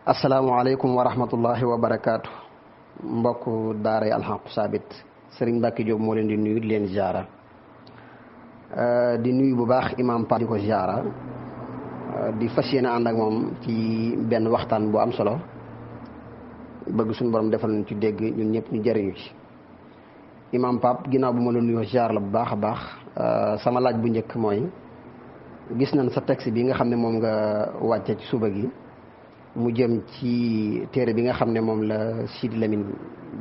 asalaamaaleykum wa rahmatullahi wa barakaatu mbokk daaray alxaqu saabit sëriñ Mbacke Diop moo leen di nuyu di leen ziara di nuyu bu baax imam Pape di ko ziara di fas yéene ànd ak moom ci benn waxtaan bu am solo bëgg suñu borom defal nañ ci dégg ñun ñëpp ñu jëriñu ci imam Pape ginnaaw bu ma la nuyoo ziara la bu baax a baax sama laaj bu njëkk mooy gis nañ sa texte bi nga xam ne moom nga wàcce ci suba gi mu jëm ci téere bi nga xam ne moom la Sidi Lamine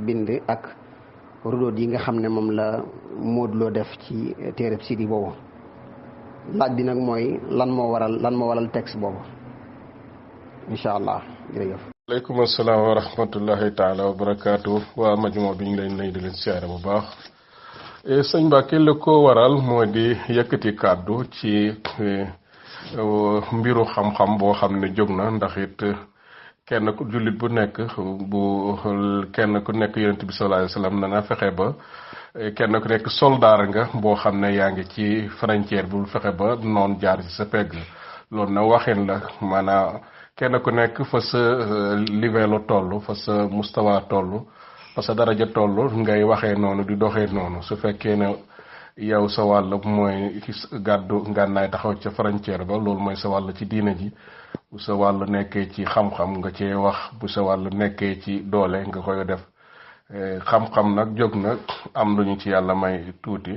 bind ak rudoot yi nga xam ne moom la Modou Lo def ci téere Sidi boobu laaj bi nag mooy lan moo waral texte boobu incha allah jërëjëf. aleykum asalaam wa rahmatullahi taala wa barakaatu waa majmoo bi ñu leen nay di leen siyaare bu baax sëñ Mbacke la ko waral moo di yëkkati kàddu ci mbiru xam-xam boo xam ne jóg na ndax it kenn ku jullit bu nekk kenn ku nekk yonent bi sallallahu alayhi wasallam na nga fexe ba kenn ku nekk soldaar nga boo xam ne yaa ngi ci frontière bul fexe ba noon jaar ci sa pegg loolu na waxin la maanaam kenn ku nekk fa sa livelu toll fa sa mustawa toll fa sa daraja toll ngay waxee noonu di doxee noonu su fekkee ne yow sa wàll mooy gàddu ngànnaay taxaw ca frontière ba loolu mooy sa wàll ci diina ji bu sa wàll nekkee ci xam-xam nga cee wax bu sa wàll nekkee ci doole nga koy def xam-xam nag jóg na am lu ñu ci yàlla may tuuti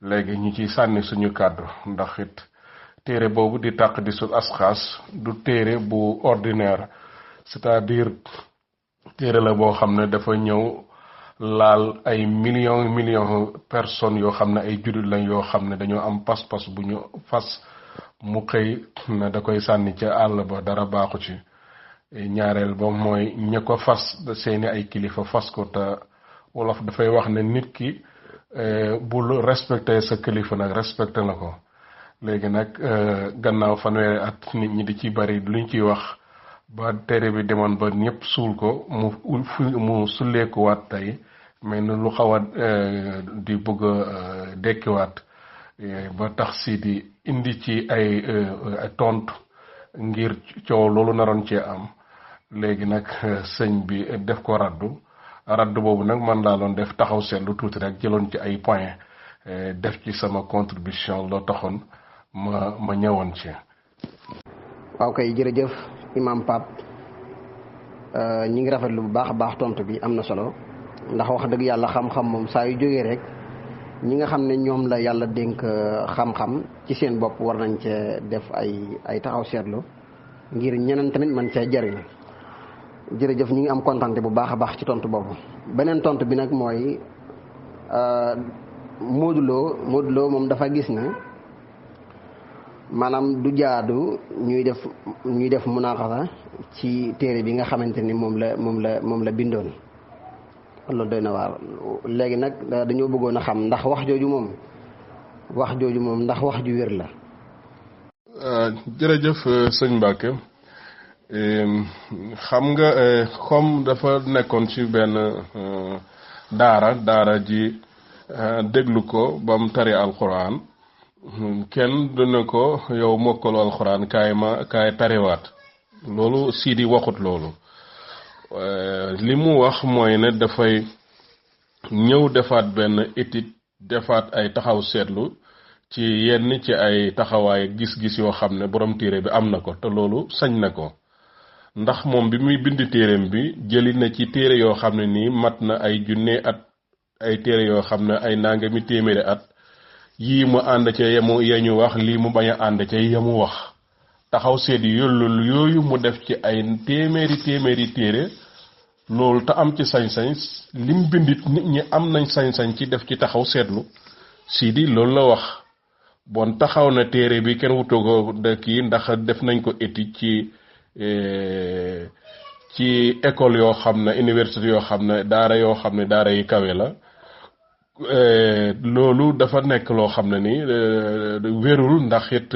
léegi ñu ciy sànni suñu kàddu ndax it téere boobu di taqdisul asxaas du téere bu ordinaire c'est-à-dire téere la boo xam ne dafa ñëw laal ay millions personnes yoo xam ne ay jullit lañ yoo xam ne dañoo am pas-pas bu ñu fas mu xëy na da koy sànni ca àll ba dara baaxu ci ñaareel ba mooy ña ko fas seeni ay kilifa fas ko te wolof dafay wax ne nit ki bul respecté sa kilifa nag respecté na ko léegi nag gannaaw fanweeri at nit ñi di ci bari luñ ciy wax ba téere bi demoon ba ñëpp suul ko mu sulleekuwaat tey mais ne lu xaw a di bëgg a dekkiwaat ba tax si di indi ci ay tontu ngir coow loolu naroon cee am léegi nag sëñ bi def ko raddu boobu nag man laa doon def taxaw seetlu tuuti rek jëloon ci ay point def ci sama contribution loo taxoon ma ñëwoon ci. waaw kay jërëjëf imam Pape ñi ngi rafetlu bu baax a baax tontu bi am na solo ndax wax dëgg yàlla xam-xam moom saa yu jógee rek ñi nga xam ne ñoom la yàlla dénk xam-xam ci seen bopp war nañ cee def ay taxaw seetlu ngir ñeneen tamit man cee jariñu jërëjëf ñi ngi am kontante bu baax a baax ci tontu boobu. beneen tontu bi nag mooy Modou Lo moom dafa gis ne maanaam du jaadu ñuy def munaaxasa ci téere bi nga xamante ni moom la bindoon loolu doy na waar léegi nag dañoo bëggoon a xam ndax wax jooju moom ndax wax ju wér la. jërëjëf sëñ Mbacke xam nga comme dafa nekkoon ci benn daara ji déglu ko ba mu tari alquran kenn dina ko yow mokkalu alxuraan kaay tariwaat loolu Sidi waxut loolu li mu wax mooy ne dafay ñëw defaat benn étude defaat ay taxaw seetlu ci yenn ci ay taxawaay gis-gis yoo xam ne borom téere bi am na ko te loolu sañ na ko ndax moom bi muy bind téereem bi jëli na ci téere yoo xam ne nii mat na ay junne at ay téere yoo xam ne ay nangami téeméeri at yii mu ànd ca yañu wax lii mu bañ a ànd ca yamu wax taxaw seet yooyu mu def ci ay téeméeri téere loolu te am ci sañ-sañ lim bindit nit ñi am nañ sañ-sañ ci def ci taxaw seetlu Sidi loolu la wax bon taxaw na téere bi kenn wutoo ko de kii ndax def nañ ko étude ci école yoo xam ne université yoo xam ne daara yi kawe la loolu dafa nekk loo xam ne ni wérul ndax it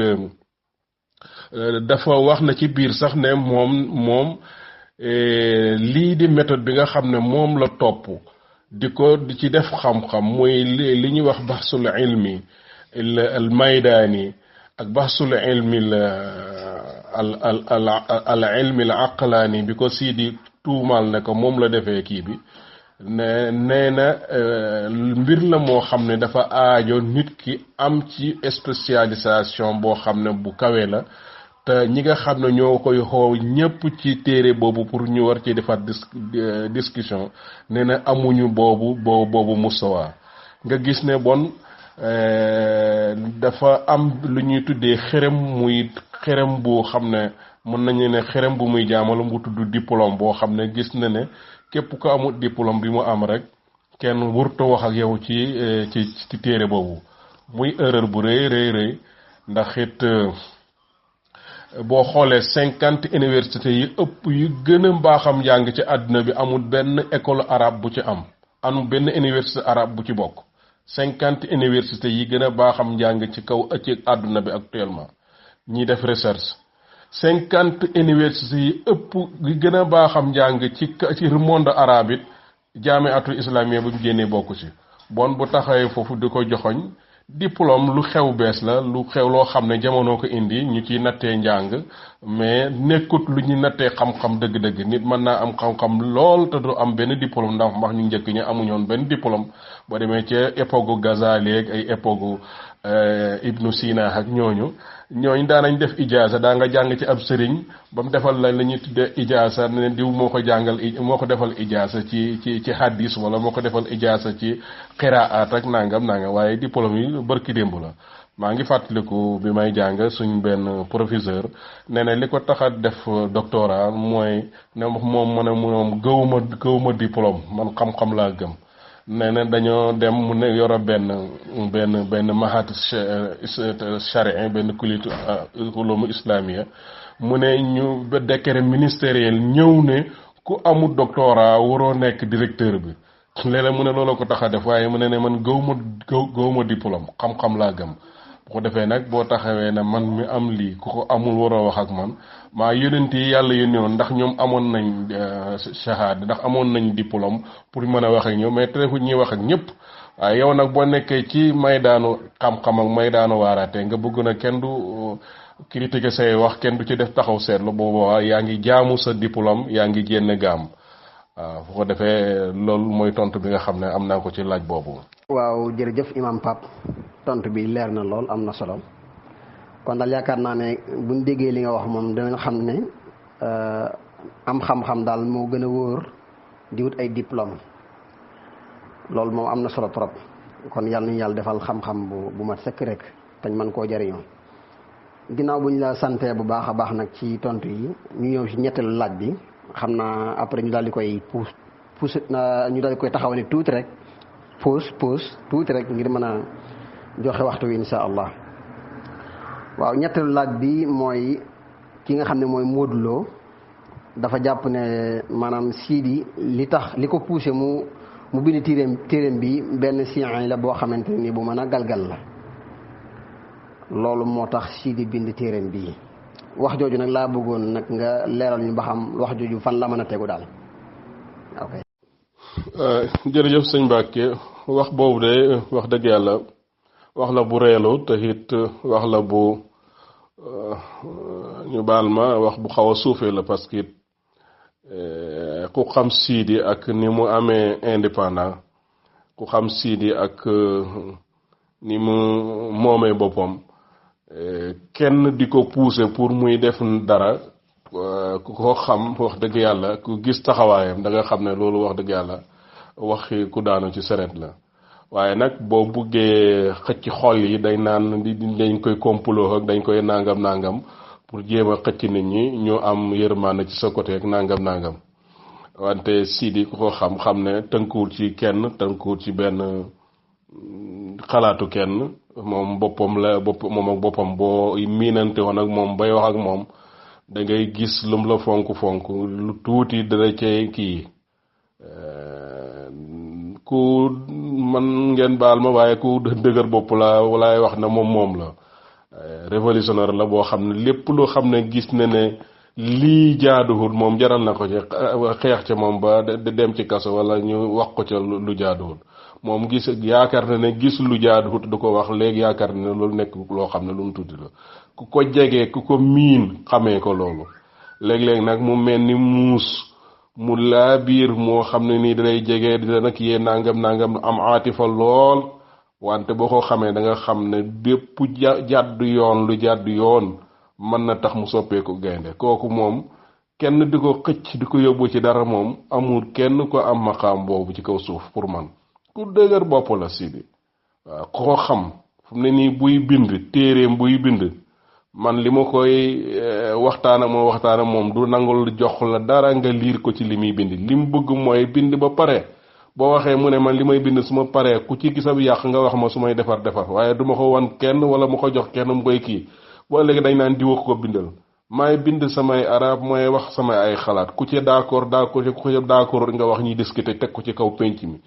dafa wax na ci biir sax ne moom lii di méthode bi nga xam ne moom la topp di ci def xam-xam muy li ñuy wax baxsul ilmi al maydaani ak baxsul ilmi al ilmi al aqlaani bi ko Sidi tuumaal ne ko moom la defee kii bi nee na mbir la moo xam ne dafa aajo nit ki am ci spécialisation boo xam ne bu kawe la te ñi nga xam ne ñoo koy xoow ñépp ci téere boobu pour ñu war ci defaat discussion nee na amuñu boobu mustawa nga gis ne bon dafa am lu ñuy tuddee xerem bu xam ne mën nañu ne xerem bu muy jaamal mu tudd diplôme boo xam ne gis na ne képp ko amul diplôme bi mu am rek kenn wurto wax ak yow ci téere boobu muy erreur bu rëy ndax it boo xoolee 50 universités yi ëpp yu gën a mbaaxam njàng ci àdduna bi amul benn école arabe bu ci amul benn université arabe bu ci bokk 50 universités yi gën a baaxam njàng ci kaw ci àdduna bi actuellement ñi def recherche 50 universités yi ëpp yi gën a baaxam njàng ci monde arabe it jaamiatul islamiyya bu mu génnee bokk ci bon bu taxawee foofu di ko joxoñ diplôme lu xew bees la lu xew loo xam ne jamono ko indi ñu ciy nattee njàng mais nekkut lu ñu nattee xam-xam dëgg-dëgg nit mën naa am xam-xam lool te du am benn diplôme ndax ñu njëkk ñi amuñoon benn diplôme boo demee ca époque Ghazali ak ay époque Ibnu Sina ak ñooñu daanañ def ijaasa daa nga jàng ci ab sëriñ ba mu defal la ñuy tuddee ijaasa ne diw moo ko defal ijaasa ci hadis wala moo ko defal ijaasa ci qiraat ak nangam waaye diplôme yi bërki démb la maa ngi fàttaliku bi may jàng suñ benn professeur nee na li ko tax a def doctorat mooy ne moom gëwuma diplôme man xam-xam laa gëm nee na dañoo dem mu ne yoro benn mahat charin benn kulitu ulumu islamiya mu ne ñu décret ministériel ñëw ne ku amul doctorat waroo nekk directeur bi léeg-léeg mu ne loolu ko tax a def waaye mu ne man gëwuma diplôme xam-xam laa gëm bu ko defee nag boo taxawee ne man mi am lii ku ko amul waroo wax ak man maa yonent yi yàlla yónni woon ndax ñoom amoon nañ shahada ndax amoon nañ diplôme pour mën a wax ak ñoom mais teewul ñuy wax ak ñëpp waaye yow nag boo nekkee ci maydaanu xam-xam ak maydaanu waaraate nga bëgg na kenn du critiquer say wax kenn du ci def taxaw seetlu boobu yaa ngi jaamu sa diplôme yaa ngi génn gaam waaw fu ko defee loolu mooy tontu bi nga xam ne am naa ko ci laaj boobu. waaw jërëjëf imam Pape tontu bi leer na lool am na solo kon daal yaakaar naa ne buñ déggee li nga wax moom danañ xam ne am xam-xam daal moo gën a wóor di wut ay diplôme loolu moom am na solo trop kon yàlla nañu yàlla defal xam-xam bu mat sëkk rek tañ mën koo jariñoo ginnaaw bu ñu la santee bu baax a baax nag ci tontu yi ñu ñëw ci ñetteelu laaj bi xam naa après ñu daal di koy pousse ñu daal di koy taxawale tuuti rek pause tuuti rek ngir mën a joxe waxtu wi insha allah waaw ñetteelu laaj bi mooy ki nga xam ne mooy Modou Lo dafa jàpp ne maanaam Sidi li tax li ko poussé mu bind téeréem bi benn science la boo xamante ni bu mën a galgal la loolu moo tax Sidi bind téeréem bi wax jooju nag laa bëggoon nag nga leeral ñu ba xam wax jooju fan la mën a tegu daal ok. jërëjëf sëñ Mbacke wax boobu de wax dëgg yàlla wax la bu reelu te it wax la bu ñu baal ma wax bu xaw a suufee la parce que ku xam Sidi ak ni mu amee indépendant ku xam Sidi ak ni mu moomee boppam kenn di ko pousser pour muy def dara ku ko xam wax dëgg yàlla ku gis taxawaayam da nga xam ne loolu wax dëgg yàlla waxi ku daanu ci seret la waaye nag boo buggee xëcc xol yi day naan dañ koy complot ak dañ koy nangam pour jéem a xëcc nit ñi ñu am yërmande ci sa côté ak nangam wante Sidi ku ko xam ne tënkuwul ci kenn tënkuwul ci benn xalaatu kenn moom moom ak boppam boo miinante woon ak moom bay wax ak moom da ngay gis lum la fonk lu tuuti dara cay kii ku man ngeen baal ma waaye ku dëgër bopp la walaay wax na moom la révolutionnaire la boo xam ne lépp loo xam ne gis na ne lii jaaduwul moom jaral na ko ci xeex ca moom ba dem ci kaso wala ñu wax ko ca lu jaaduwul moom yaakaar na ne gis lu jaaduwul du ko wax léegi yaakaar na ne loolu nekk loo xam ne lu mu tuddi la ku ko jege ku ko miin xamee ko loolu léeg-léeg nag mu mel ni muus mu laa biir moo xam ne nii dalay jege di la nag yee nangam am aatifa lool wante boo ko xamee da nga xam ne bépp jàddu yoon lu jàddu yoon mën na tax mu soppeeku gaynde kooku moom kenn di ko xëcc di ko yóbbu ci dara moom amul kenn ko am maqaam boobu ci kaw suuf pour man ku dëgër bopp la Sidi waaw koo xam fu mu ne nii buy bind téeréem buy bind man li ma koy waxtaana moom du nangul jox la dara nga liir ko ci li muy bind li mu bëgg mooy bind ba pare boo waxee mu ne man li may bind su ma paree ku ci gisab yàq nga wax ma su may defar waaye du ma ko wan kenn wala ma ko jox kenn mu koy kii boo léegi dañ naan diwa ko bindal maay bind samay arab mooy wax samay ay xalaat ku ci d'accord ku ci d'accord nga wax ñuy discuter teg ko ci kaw penc mi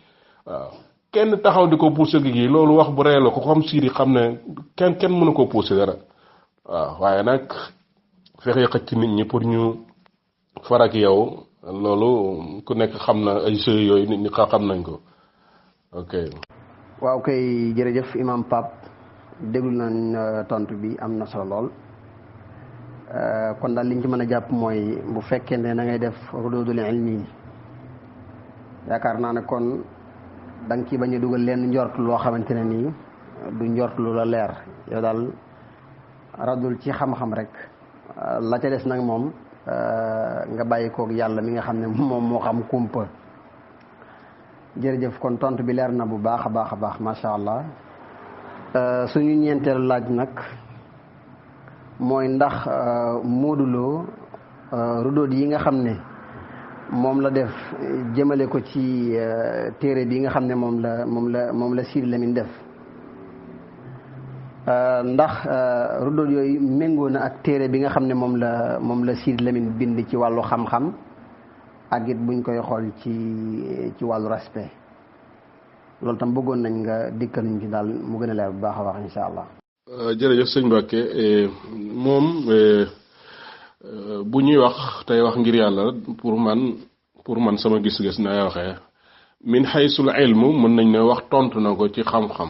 waaw kenn taxaw di ko pousser gi loolu wax bu ree la ko xam Sidi xam ne kenn mënu ko pousser dara waaw waaye nag fexe xëcc nit ñi pour ñu farak yow loolu ku nekk xam na ay jeux yooyu nit ñi xam nañ ko ok. waaw kay jërëjëf imam Pape déglu nañ tontu bi am na solo lool kon daal liñ ci mën a jàpp mooy bu fekkee ne da ngay def rududul ilmi yaakaar naa ne kon da nga ci bañ a dugal leen njort loo xamante ne nii du njort lu la leer yow daal radul ci xam-xam rek la ca des nag moom nga bàyyi koog yàlla mi nga xam ne moom moo xam kumpa jërëjëf kon tontu bi leer na bu baax a baax macha allah suñu ñeenteelu laaj nag mooy ndax Modou Lo rudood yi nga xam ne moom la def jëmale ko ci téere bi nga xam ne moom la Sidy Lamine def ndax rudood yooyu méngoo na ak téere bi nga xam ne moom la Sidy Lamine bind ci wàllu xam-xam ak it buñ koy xool ci wàllu respect loolu tam bëggoon nañ nga dikkal ñu ci daal mu gën a leer bu baax a baax insha allah. jërëjëf sëñ Mbacke moom bu ñuy wax tey wax ngir yàlla pour man sama gis-gis na waxee min xaysul ilmu mën nañ ne wax tontu na ko ci xam-xam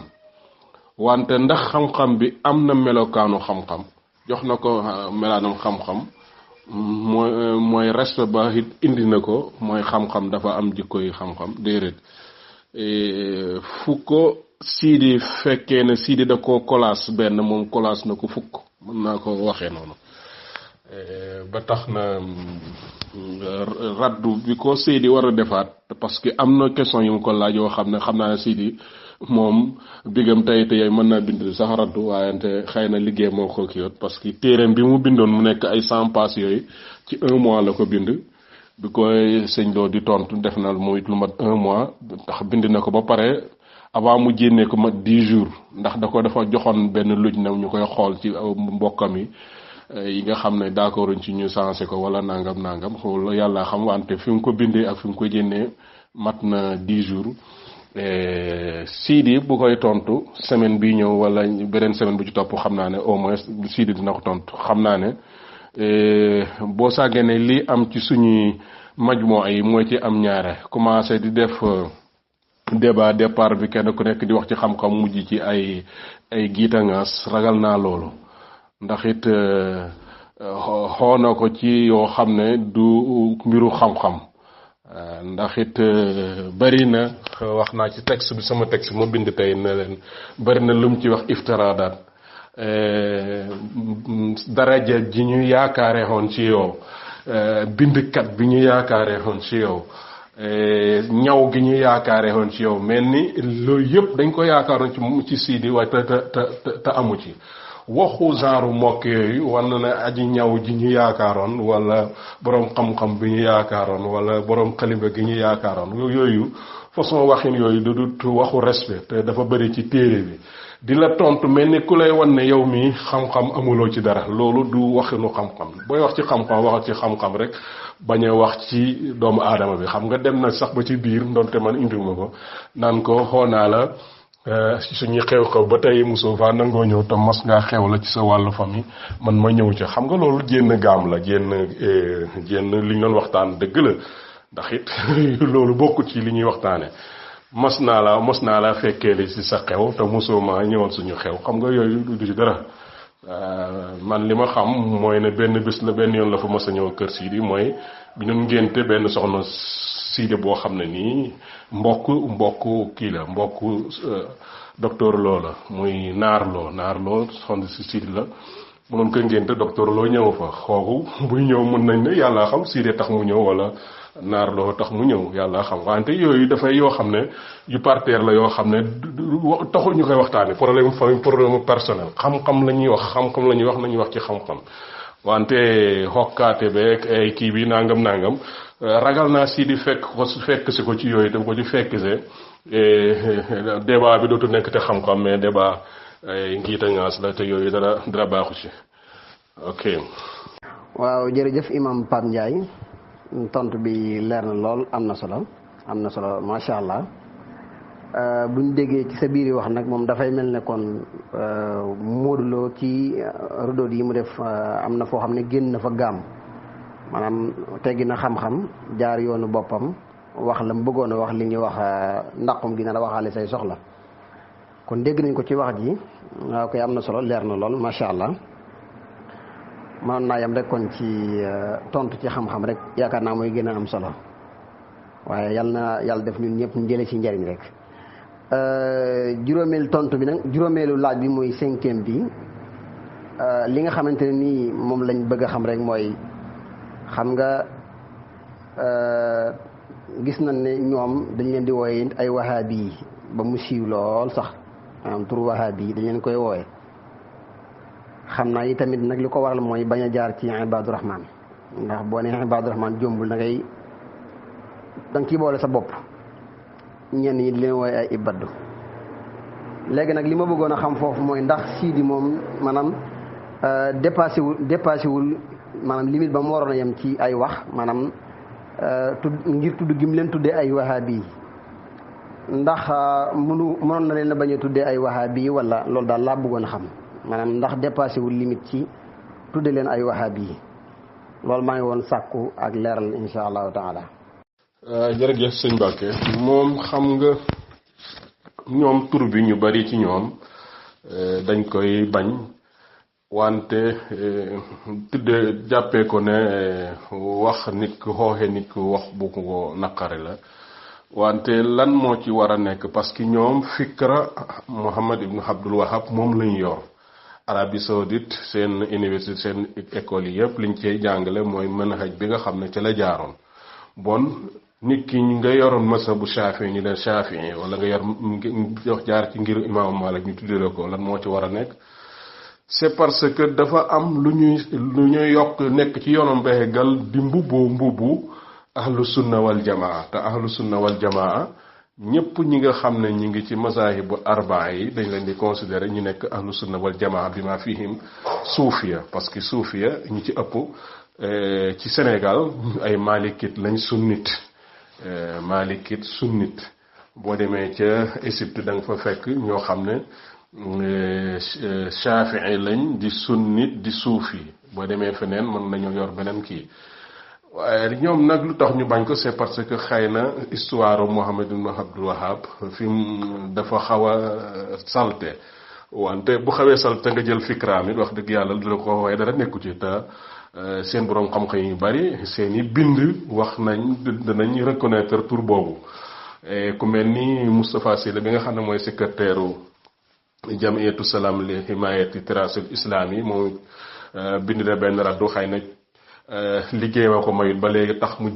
wante ndax xam-xam bi am na melokaanu xam-xam jox na ko melaanam xam-xam mooy respect ba it indi na ko mooy xam-xam dafa am jikko yi xam-xam déedéet fu ko Sidy fekkee ne Sidy da ko kolaas benn moom kolaas na ko fukk mën naa ko waxee noonu ba tax na raddu bi ko Sidy war a defaat parce que am na question yu mu ko laaj yoo xam ne xam naa ne Sidy moom bigam tey mën naa bind sax raddu waayante xëy na liggéey moo ko kii parce que téereem bi mu bindoon mu nekk ay 100 pages yooyu ci 1 mois la ko bind bi koy sëñ doo di tontu def na mu it lu mat 1 mois ndax bind na ko ba pare avant mu jénnee ko mat 10 jours ndax dafa joxoon benn luj na ñu koy xool ci mbokkam yi nga xam ne d'accord ci ñu sensé ko wala nangam xool yàlla xam wante fi mu ko bindee ak fi mu ko jénnee mat na 10 jours Sidy bu koy tontu semaine bi ñëw wala beneen semaine bu ci topp xam naa ne au moins Sidy dina ko tontu xam naa ne boo sàggee ne li am ci suñuy majmoo yi mooy ci am ñaare commencé di def départ bi kenn ku nekk di wax ci xam-xam mujj ci ay giitangaas ragal naa loolu ndax it xoona ko ci yoo xam ne du mbiru xam-xam ndax it bari na wax naa ci texte bi sama texte ma bind tey ne leen bari na lu mu ci wax iftiraadaat daraja ji ñu yaakaare woon ci yow bindkat bi ñu yaakaare woon ci yow ñaw gi ñu yaakaare woon ci yow mel ni loolu yëpp dañ ko yaakaaroon ci Sidy waaye te amu ci waxu genre mokk yooyu wala na aji ñaw ji ñu yaakaaroon wala borom xam-xam bi ñu yaakaaroon wala borom xalima gi ñu yaakaaroon yooyu façon waxin yooyu du waxu respect te dafa bëri ci téere bi di la tontu mel ni ku lay wan ne yow mi xam-xam amuloo ci dara loolu du waxinu xam-xam booy wax ci xam-xam waxal ci xam-xam rek bañ a wax ci doomu aadama bi xam nga dem na sax ba ci biir ndonte man indiwuma ko naan ko xoonaa la suñuy xew-xew ba tey mosoo faa nangoo ñëw te mos ngaa xew la ci sa wàllu famille man ma ñëw ca xam nga loolu jénn gaam la jénn li ñu doon waxtaan dëgg la ndax it loolu bokkut ci li ñuy waxtaane mos naa la fekkee li ci sa xew te mosoo maa ñëwoon suñu xew xam nga yooyu du ci dara man li ma xam mooy ne benn bés la benn yoon la fa mos a ñëw kër Sidi mooy bi ñu ngénte benn soxna Sidi boo xam ne nii mbokk kii la mbokk docteur Lo la muy naar loo soxna si Sidi la mu doon koy ngénte docteur Lo ñëw fa xooku buy ñëw mën nañ ne yàlla xam Sidi tax mu ñëw wala naar loo tax mu ñëw yàlla xam wante yooyu dafay yoo xam ne yu parteer la yoo xam ne taxul ñu koy waxtaane problème famille problème personnel xam-xam la ñuy wax xam-xam la ñuy wax nañuy wax ci xam-xam wante xokkaate beeg ay kii bi nangam ragal naa si di fekk si ko ci yooyu tam ko ci fekk se débat bi dootu nekk te xam-xam mais débat ngiita ngaas la te yooyu dara baaxu ci ok. waaw jërëjëf imam Pape Ndiaye tontu bi leer na lool am na solo macha allah buñ déggee ci sa biir wax nag moom dafay mel ne kon Modou Lo ci rodot yi mu def am na foo xam ne génn na fa gaam maanaam teggi na xam-xam jaar yoonu boppam wax la mu bëggoon a wax li ñuy wax ndaqum gi na la waxaale say soxla kon dégg nañ ko ci wax ji waaw koy am na solo leer na lool macha allah. mënoon naa yam rek kon ci tontu ci xam-xam rek yaakaar naa mooy gën a am solo waaye yàlla def ñun ñëpp ñu jëlee ci njariñ rek juróomeelu tontu bi nag juróomeelu laaj bi muy 5e bi li nga xamante ne nii moom lañ bëgg a xam rek mooy xam nga gis nañ ne ñoom dañ leen di wooye ay wahabi yi ba mu siiw lool sax maanaam tur wahabi yi dañ leen koy wooye xam naa yi tamit nag li ko waral mooy bañ a jaar ci Ibaadu Rahmaan ndax boo nee Ibaadu Rahmaan jombul da nga ciy boole sa bopp ñenn ñi di leen wooye ay ibaddu léegi nag li ma bëggoon a xam foofu mooy ndax Sidi moom maanaam dépassé wul maanaam limite ba mu waroon a yem ci ay wax maanaam ngir tudd gi mu leen tuddee ay wahabi ndax mënoon na leen a bañ a tuddee ay wahabi wala loolu daal laa bëggoon a xam maanaam ndax dépassé wul limite ci tudde leen ay wahabi yi loolu maa ngi woon sàkku ak leeral insha allahu taala. jërëjëf sëñ Mbacke moom xam nga ñoom tur bi ñu bari ci ñoom dañ koy bañ wante tudde jàppee ko ne wax nit ku xooxe nit ku wax bu ko naqari la wante lan moo ci war a nekk parce que ñoom fikra Muhammad ibn Abdul Wahab moom lañu yor. Arabie Saoudite seen université seen école yi yëpp liñ cey jàngale mooy manhaj bi nga xam ne ca la jaaroon bon nit ki nga yoroon mazhabu Shafii ñu leen Shafii wala nga yor jaar ci ngir imaamu Malik ñu tuddee ko lan moo ci war a nekk c'est parce que dafa am lu ñuy yokk nekk ci yoonam beegal di mbubbu ahlu sunna wal jamaa te ahlu sunna wal jamaa ñëpp ñi nga xam ne ñi ngi ci mazahibu arbaa yi dañ leen di considérer ñu nekk ahlu sunna wal jamaa bi ma fihim suufiya parce que suufiya ñi ci ëpp ci Sénégal ay malikit lañ sunnit boo demee ca Égypte da nga fa fekk ñoo xam ne Shafii lañ di sunnit di suufi boo demee feneen mën nañoo yor beneen kii waaye ñoom nag lu tax ñu bañ ko c'est parce que xëy na histoire Muhammad ibn Abdul Wahab fi dafa xaw a salte wante bu xawee salte nga jël fikraam it wax dëgg yàlla du la ko waaye dara nekku ci te seen boroom xam-xam yu bari seen i bind wax nañ danañ reconnaître tur boobu ku mel ni Moustapha Sylla bi nga xam ne mooy secrétaire jamiyatu salaam li himayati tirasul islam yi moom bind na benn raddu xëy na liggéey ma ko mayut ba léegi tax mu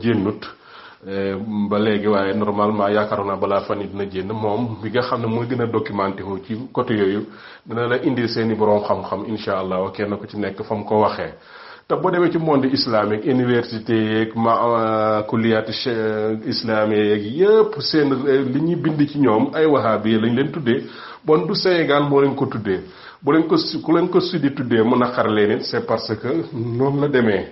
jénnut ba léegi waaye normalement yaakaaroon naa balaa fan yi dina jénn moom bi nga xam ne mooy gën a documenté wu ci côté yooyu dina la indil seeni boroom xam-xam insha allah kenn ku ci nekk fa mu ko waxee te boo demee ci monde islamique université yeeg kulliyaati islamique yeeg yëpp seen li ñuy bind ci ñoom ay wahabi lañ leen tuddee bon du Sénégal moo leen ko tuddee bu leen ko ku leen ko suddi tuddee mën a xar leen it c'est parce que noonu la demee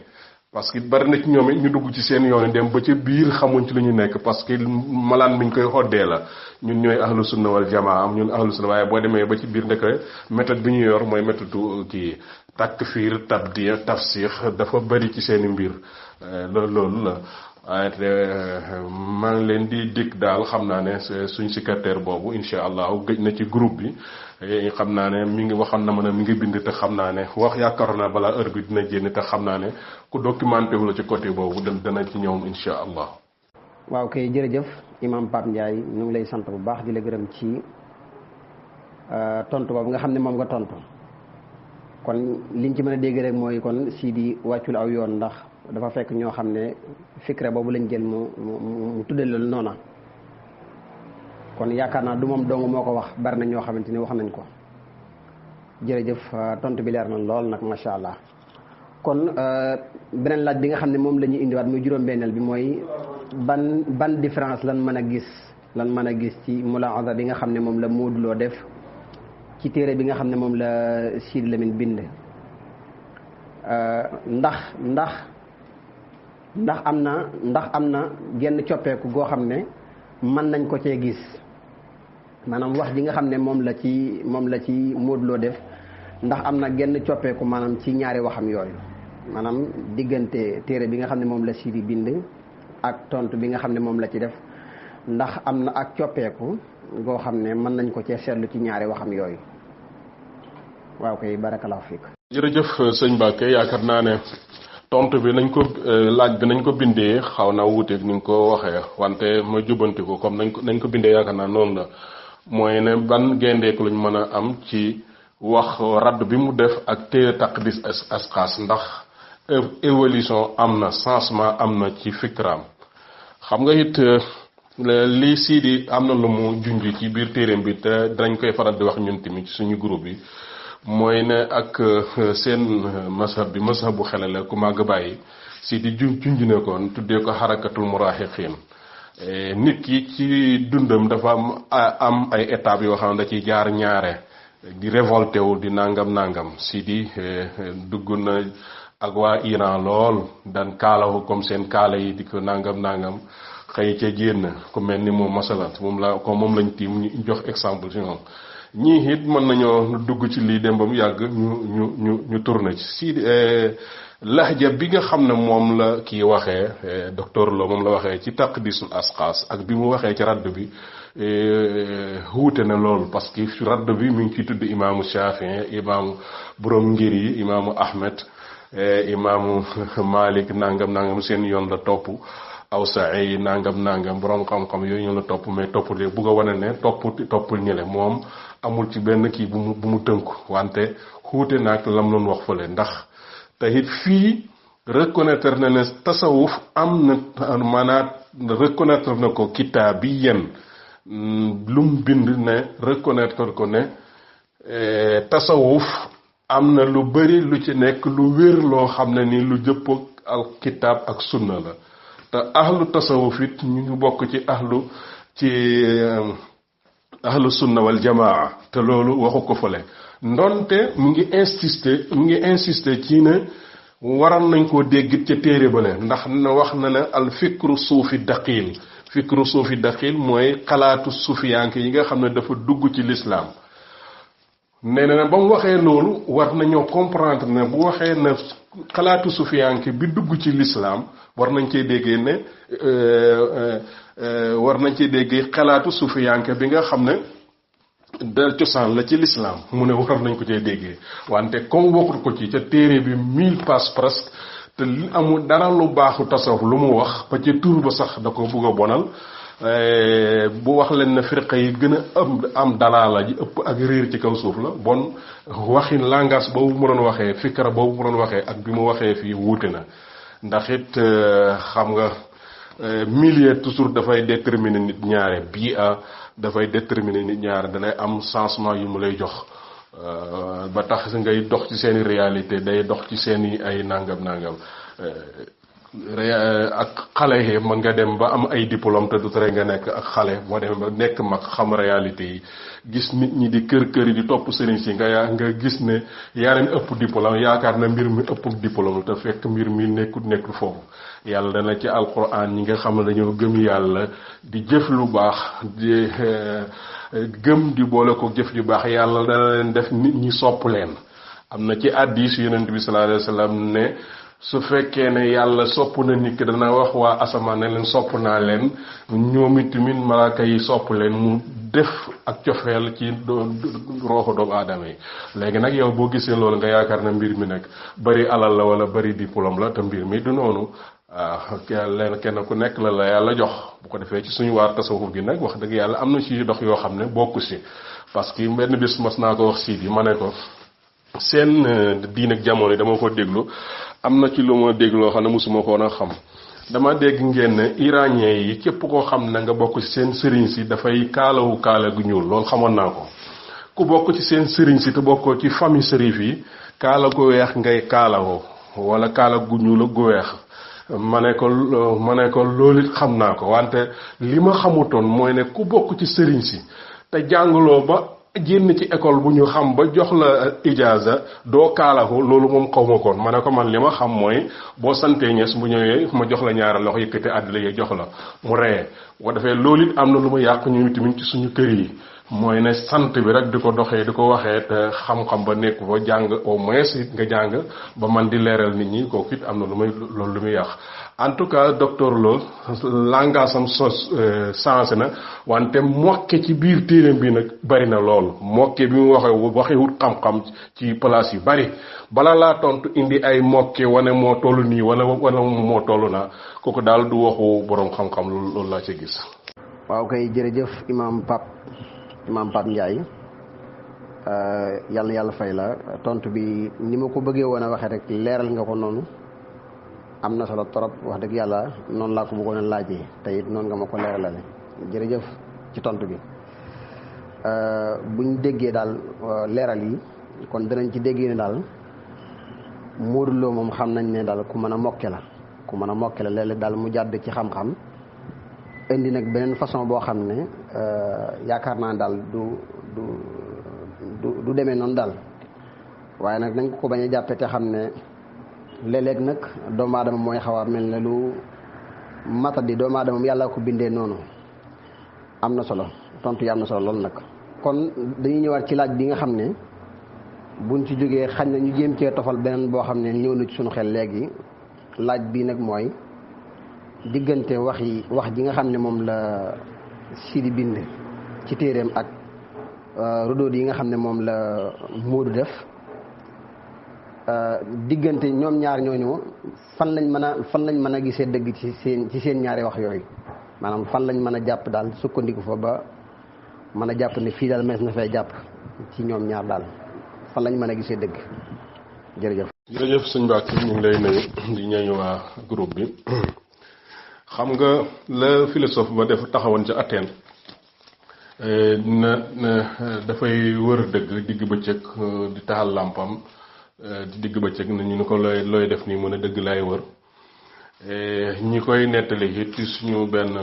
parce que bari na ci ñoom it ñu dugg ci seen yoon dem ba ca biir xamuñ ci lu ñu nekk parce que malaan mi ñu koy xoddee la ñun ñooy ahlu sunna wal jamaa am ñun ahlu sunna waaye boo demee ba ci biir ndeke méthode bi ñu yor mooy méthode kii takfir tabdiya tafsix dafa bari ci seeni mbir loolu la waaye maa ngi leen di dig daal xam naa ne suñ secrétaire boobu incha allah gëj na ci groupe bi xam naa ne mi ngi waxoon na ma ne mi ngi bind te xam naa ne wax yaakaar naa balaa heure bi dina génn te xam naa ne ku documenté wu la ci côté boobu dana ci ñëw incha allah. waaw kay jërëjëf imam Pape Ndiaye ñu ngi lay sant bu baax di la gërëm ci tontu boobu nga xam ne moom nga tontu kon liñ ci mën a dégg rek mooy kon Sidi wàccul aw yoon ndax dafa fekk ñoo xam ne fikra boobu lañ jël mu tuddee loolu noona kon yaakaar naa du moom dong moo ko wax bari na ñoo xamante ni wax nañ ko jërëjëf tontu bi leer na lool nag macha allah. kon beneen laaj bi nga xam ne moom la ñuy indiwaat muy juróom-benneel bi mooy ban différence lan mën a gis ci mulaaza bi nga xam ne moom la Modou Lo def ci téere bi nga xam ne moom la Sidi Lamine bind ndax am na genn coppeeku goo xam ne mën nañ ko cee gis maanaam wax ji nga xam ne moom la ci Modou Lo def ndax am na genn coppeeku maanaam ci ñaari waxam yooyu maanaam diggante téere bi nga xam ne moom la Sidi bind ak tontu bi nga xam ne moom la ci def ndax am na ak coppeeku goo xam ne mën nañ ko cee seetlu ci ñaari waxam yooyu waaw kay barakallahu fiik. jërëjëf sëñ Mbacke yaakaar naa ne tontu bi nañ ko laaj bi nañ ko bindee xaw na wuuteeg ni nga ko waxee wante ma jubbanti ko comme nañ ko bindee yaakaar naa noonu la mooy ne ban gendeeku lañ mën a am ci wax radd bi mu def ak téye taqdis asxaas ndax évolution am na changement am na ci fikraam xam nga it lii Sidi am na lu mu junj ci biir téereem bi te dañ koy faral di wax ñun tamit ci suñu groupe bi mooy ne ak seen mazhab bi mazhab bu xelale ku màgg bàyyi Sidi junj ne ko tuddee ko xarakatul muraahiqiin nit ki ci dundam dafa am ay étapes yoo xam ne da ciy jaar ñaare di révolté wu di nangam Sidi dugg na ak waa Iran lool daan kaalawu comme seen kaala yi di ko nangam xëy ca génn ku mel ni moom masalan moom lañ tiim ñu jox exemple ci moom ñii it mën nañoo dugg ci lii dem ba mu yàgg ñu tourné ci Sidi lahja bi nga xam ne moom la kii waxee docteur Lo moom la waxee ci taqdisul asxaas ak bi mu waxee ci radd bi wuute na loolu parce que radd bi mi ngi ciy tudd imaamu Shafii imaamu borom ngir yi imaamu Ahmed imaamu Malik nangam seen yoon la topp Awsaa'i nangam borom xam-xam yooyu ñu la topp mais toppul bugg a wane ne toppul ñële moom amul ci benn kii bu mu tënku wante wuute naag lam doon wax fële ndax te it fii reconnaître na ne tasawuf am na maanaam reconnaître na ko kitaabiyan lu mu bind ne reconnaître ko ne tasawuf am na lu bari lu ci nekk lu wér loo xam ne ni lu jëppook al kitaab ak sunna la te ahlu tasawuf it ñu ngi bokk ci ahlu sunna wal jamaa te loolu waxu ko fële ndonte mu ngi insister ci ne waral nañ koo déggit ca téere bale ndax na wax na ne al fikru suufi daqiil mooy xalaatu sufiyanke yi nga xam ne dafa dugg ci lislaam nee na ba mu waxee loolu war nañoo comprendre ne bu waxee ne xalaatu sufiyanke bi dugg ci lislaam war nañ cee déggee ne xalaatu sufiyanke bi nga xam ne da cosaan la ci lislaam mu ne war nañ ko cee déggee wante comme waxut ko ci ca téere bi 1000 pages presque te li amul dara lu baaxu tasawuf lu mu wax ba ca tur ba sax da ko bëgg a bonal bu wax leen ne firqa yi gën a am dalaala ji ëpp ak réer ci kaw suuf la bon waxin langage boobu mu doon waxee fikra boobu mu doon waxee ak bi mu waxee fii wuute na ndax it xam nga milieu toujours dafay déterminer nit ñaare bii dafay déterminer nit ñaare danay am changement yu mu lay jox ba tax ngay dox ci seeni réalité day dox ci seeni ay nangam ak xale yi mën nga dem ba am ay diplôme te du tere nga nekk ak xale boo dem ba nekk mag xam réalité yi gis nit ñi di kër yi di topp sëriñ si nga gis ne yaa leen ëpp diplôme yaakaar na mbir mi ëpp diplôme te fekk mbir mi nekkul foofu yàlla dana ci alquran ñi nga xam ne dañoo gëm yàlla di jëf lu baax di gëm di boole ko jëf ju baax yàlla dana leen def nit ñi sopp leen am na ci hadiis yonent bi sallallahu alayhi wasallam ne su fekkee ne yàlla sopp na nit ki dana wax waa asamaan ne leen sopp naa leen ñoom itamit malaaka yi sopp leen mu def ak cofeel ci rooxu doomu aadama yi léegi nag yow boo gisee loolu nga yaakaar na mbir mi nag bari alal la wala bari diplôme la te mbir mi du noonu leen kenn ku nekk la yàlla jox bu ko defee ci suñu waar tasawuf gi nag wax dëgg yàlla am na ci dox yoo xam ne bokku si parce que benn bis mas naa ko wax siit yi ma ne ko seen diin ak jamono yi dama ko déglu am na ci lu ma dégg loo xam ne mosuma ko woon a xam dama dégg ngeen ne iranien yi képp koo xam ne nga bokk ci seen sëriñ si dafay kaalawu kaala gu ñuul loolu xamoon naa ko ku bokk ci seen sëriñ si te bokkoo ci famille sërif yi kaala gu weex ngay kaalawoo wala kaala gu ñuul ak gu weex ma ne ko loolu it xam naa ko wante li ma xamutoon mooy ne ku bokk ci sëriñ si te jàngaloo ba génn ci école bu ñu xam ba jox la ijaaza doo kaalaxu loolu moom xaw ma koon ma ne ko man li ma xam mooy boo santee ñes bu ñëwee ma jox la ñaari loxo yëkkati àddila yi jox la mu reye boo defee loolu it am na lu ma yàq ñu tamit ci suñu kër yi mooy ne sant bi rek di ko doxee di ko waxee te xam-xam ba nekk fa jàng au moins it nga jàng ba man di leeral nit ñi kooku it am na loolu lu muy yàq en tout cas docteur Lo langage am sensé na wante mokke ci biir téereem bi nag bari na lool mokke bi mu waxewut xam-xam ci place yu bari bala laa tontu indi ay mokke wane moo toll nii wala moo toll naa kooku daal du waxu boroom xam-xam loolu laa ci gis. waaw kay jërëjëf imam Pape Ndiaye yàlla na yàlla fay la tontu bi ni ma ko bëggee woon a waxee rek leeral nga ko noonu am na solo trop wax dëgg yàlla noonu laa ko bëggoon a laajee te it noonu nga ma ko leeralale jërëjëf ci tontu bi buñ déggee daal leeral yi kon danañ ci déggee ne daal Modou Lo moom xam nañ ne daal ku mën a mokke la léeg-léeg daal mu jàdd ci xam-xam indi nag beneen façon boo xam ne yaakaar naa daal du demee noonu daal waaye nag nañ ko bañ a jàppee te xam ne léeg-léeg nag doomu aadama mooy xaw a mel ne lu matadi doomu aadama yàlla ko bindee noonu am na solo tontu yi am na solo loolu nag. kon dañuy ñëwaat ci laaj bi nga xam ne buñ ci jógee xañ na ñu jéem cee tofal beneen boo xam ne ñëw na ci suñu xel léegi laaj bii nag mooy diggante wax ji nga xam ne moom la Sidi bind ci téeréem ak rodóod yi nga xam ne moom la Modou def diggante ñoom ñaar ñooñu fan lañ mën a gisee dëgg ci seen ñaari wax yooyu maanaam fan lañ mën a jàpp daal sukkandiku fa ba mën a jàpp ne fii daal mees na fay jàpp ci ñoom ñaar daal fan lañ mën a gisee dëgg jërëjëf. jërëjëf sëñ Mbacke ñu ngi lay nuyu di ñëw waa groupe bi xam nga la philosophe ba def taxawoon ca Athènes dafay wër dëgg digg bëccëg di taxal làmpam di digg bëccëg na ñu ni ko looy def nii mu ne dëgg lay wër ñi koy nettali it ci suñu benn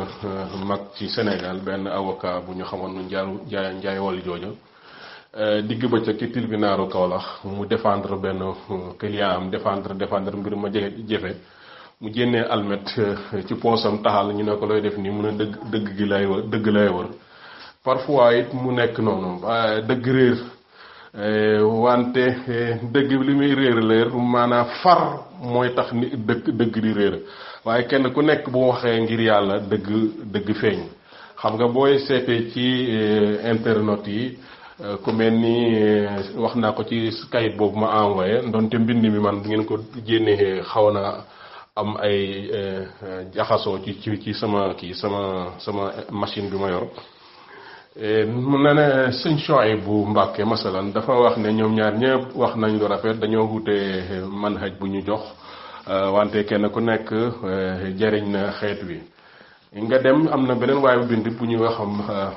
mag ci Sénégal benn avocat bu ñu xamoon nu njaay wàllu jooja digg bëccëg ci tribunaalu Kaolack mu défendre benn client am défendre mbir ma jafe mu génnee almet ci poosam taxal ñu ne ko looy def nii mu ne dëgg lay wër parfois it mu nekk noonu dëgg réer wante dëgg li muy réer maanaam far mooy tax ni dëgg di réer waaye kenn ku nekk bu waxee ngir yàlla dëgg feeñ xam nga booy seetee ci internet yi ku mel ni wax naa ko ci kayit boobu ma envoyé ndonte mbind mi man ngeen ko génnee xaw na am ay jaxasoo ci sama machine bi ma yor mun na ne sëñ Chouaïb bu Mbàkke masalan dafa wax ne ñoom ñaar ñëpp wax nañ lu rafet dañoo wutee manhaj bu ñu jox wante kenn ku nekk jariñ na xeet wi nga dem am na beneen waaye bu bind bu ñuy wax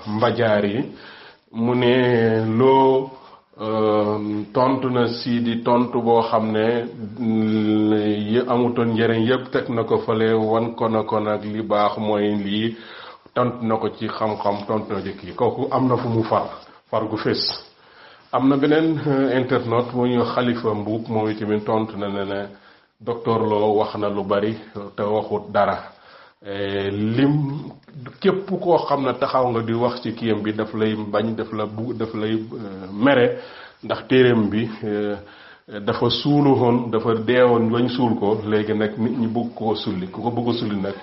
mbajaar yi mu ne loo tontu na Sidi tontu boo xam ne amutoon njëriñ yëpp teg na ko fale wan ko na ko nag li baax mooy lii tontu na ko ci xam-xam tontu na ci kii kooku am na fu mu far gu fés am na beneen internaute mu ñu Xalifa Mbuub moom itamit tontu na ne docteur Lo wax na lu bari te waxut dara lim képp koo xam ne taxaw nga di wax ci kiyam bi daf lay bañ daf lay mere ndax téereem bi dafa suulu woon dafa deewoon bañ suul ko léegi nag nit ñi bëgg koo sulli ku ko bëgg a sulli nag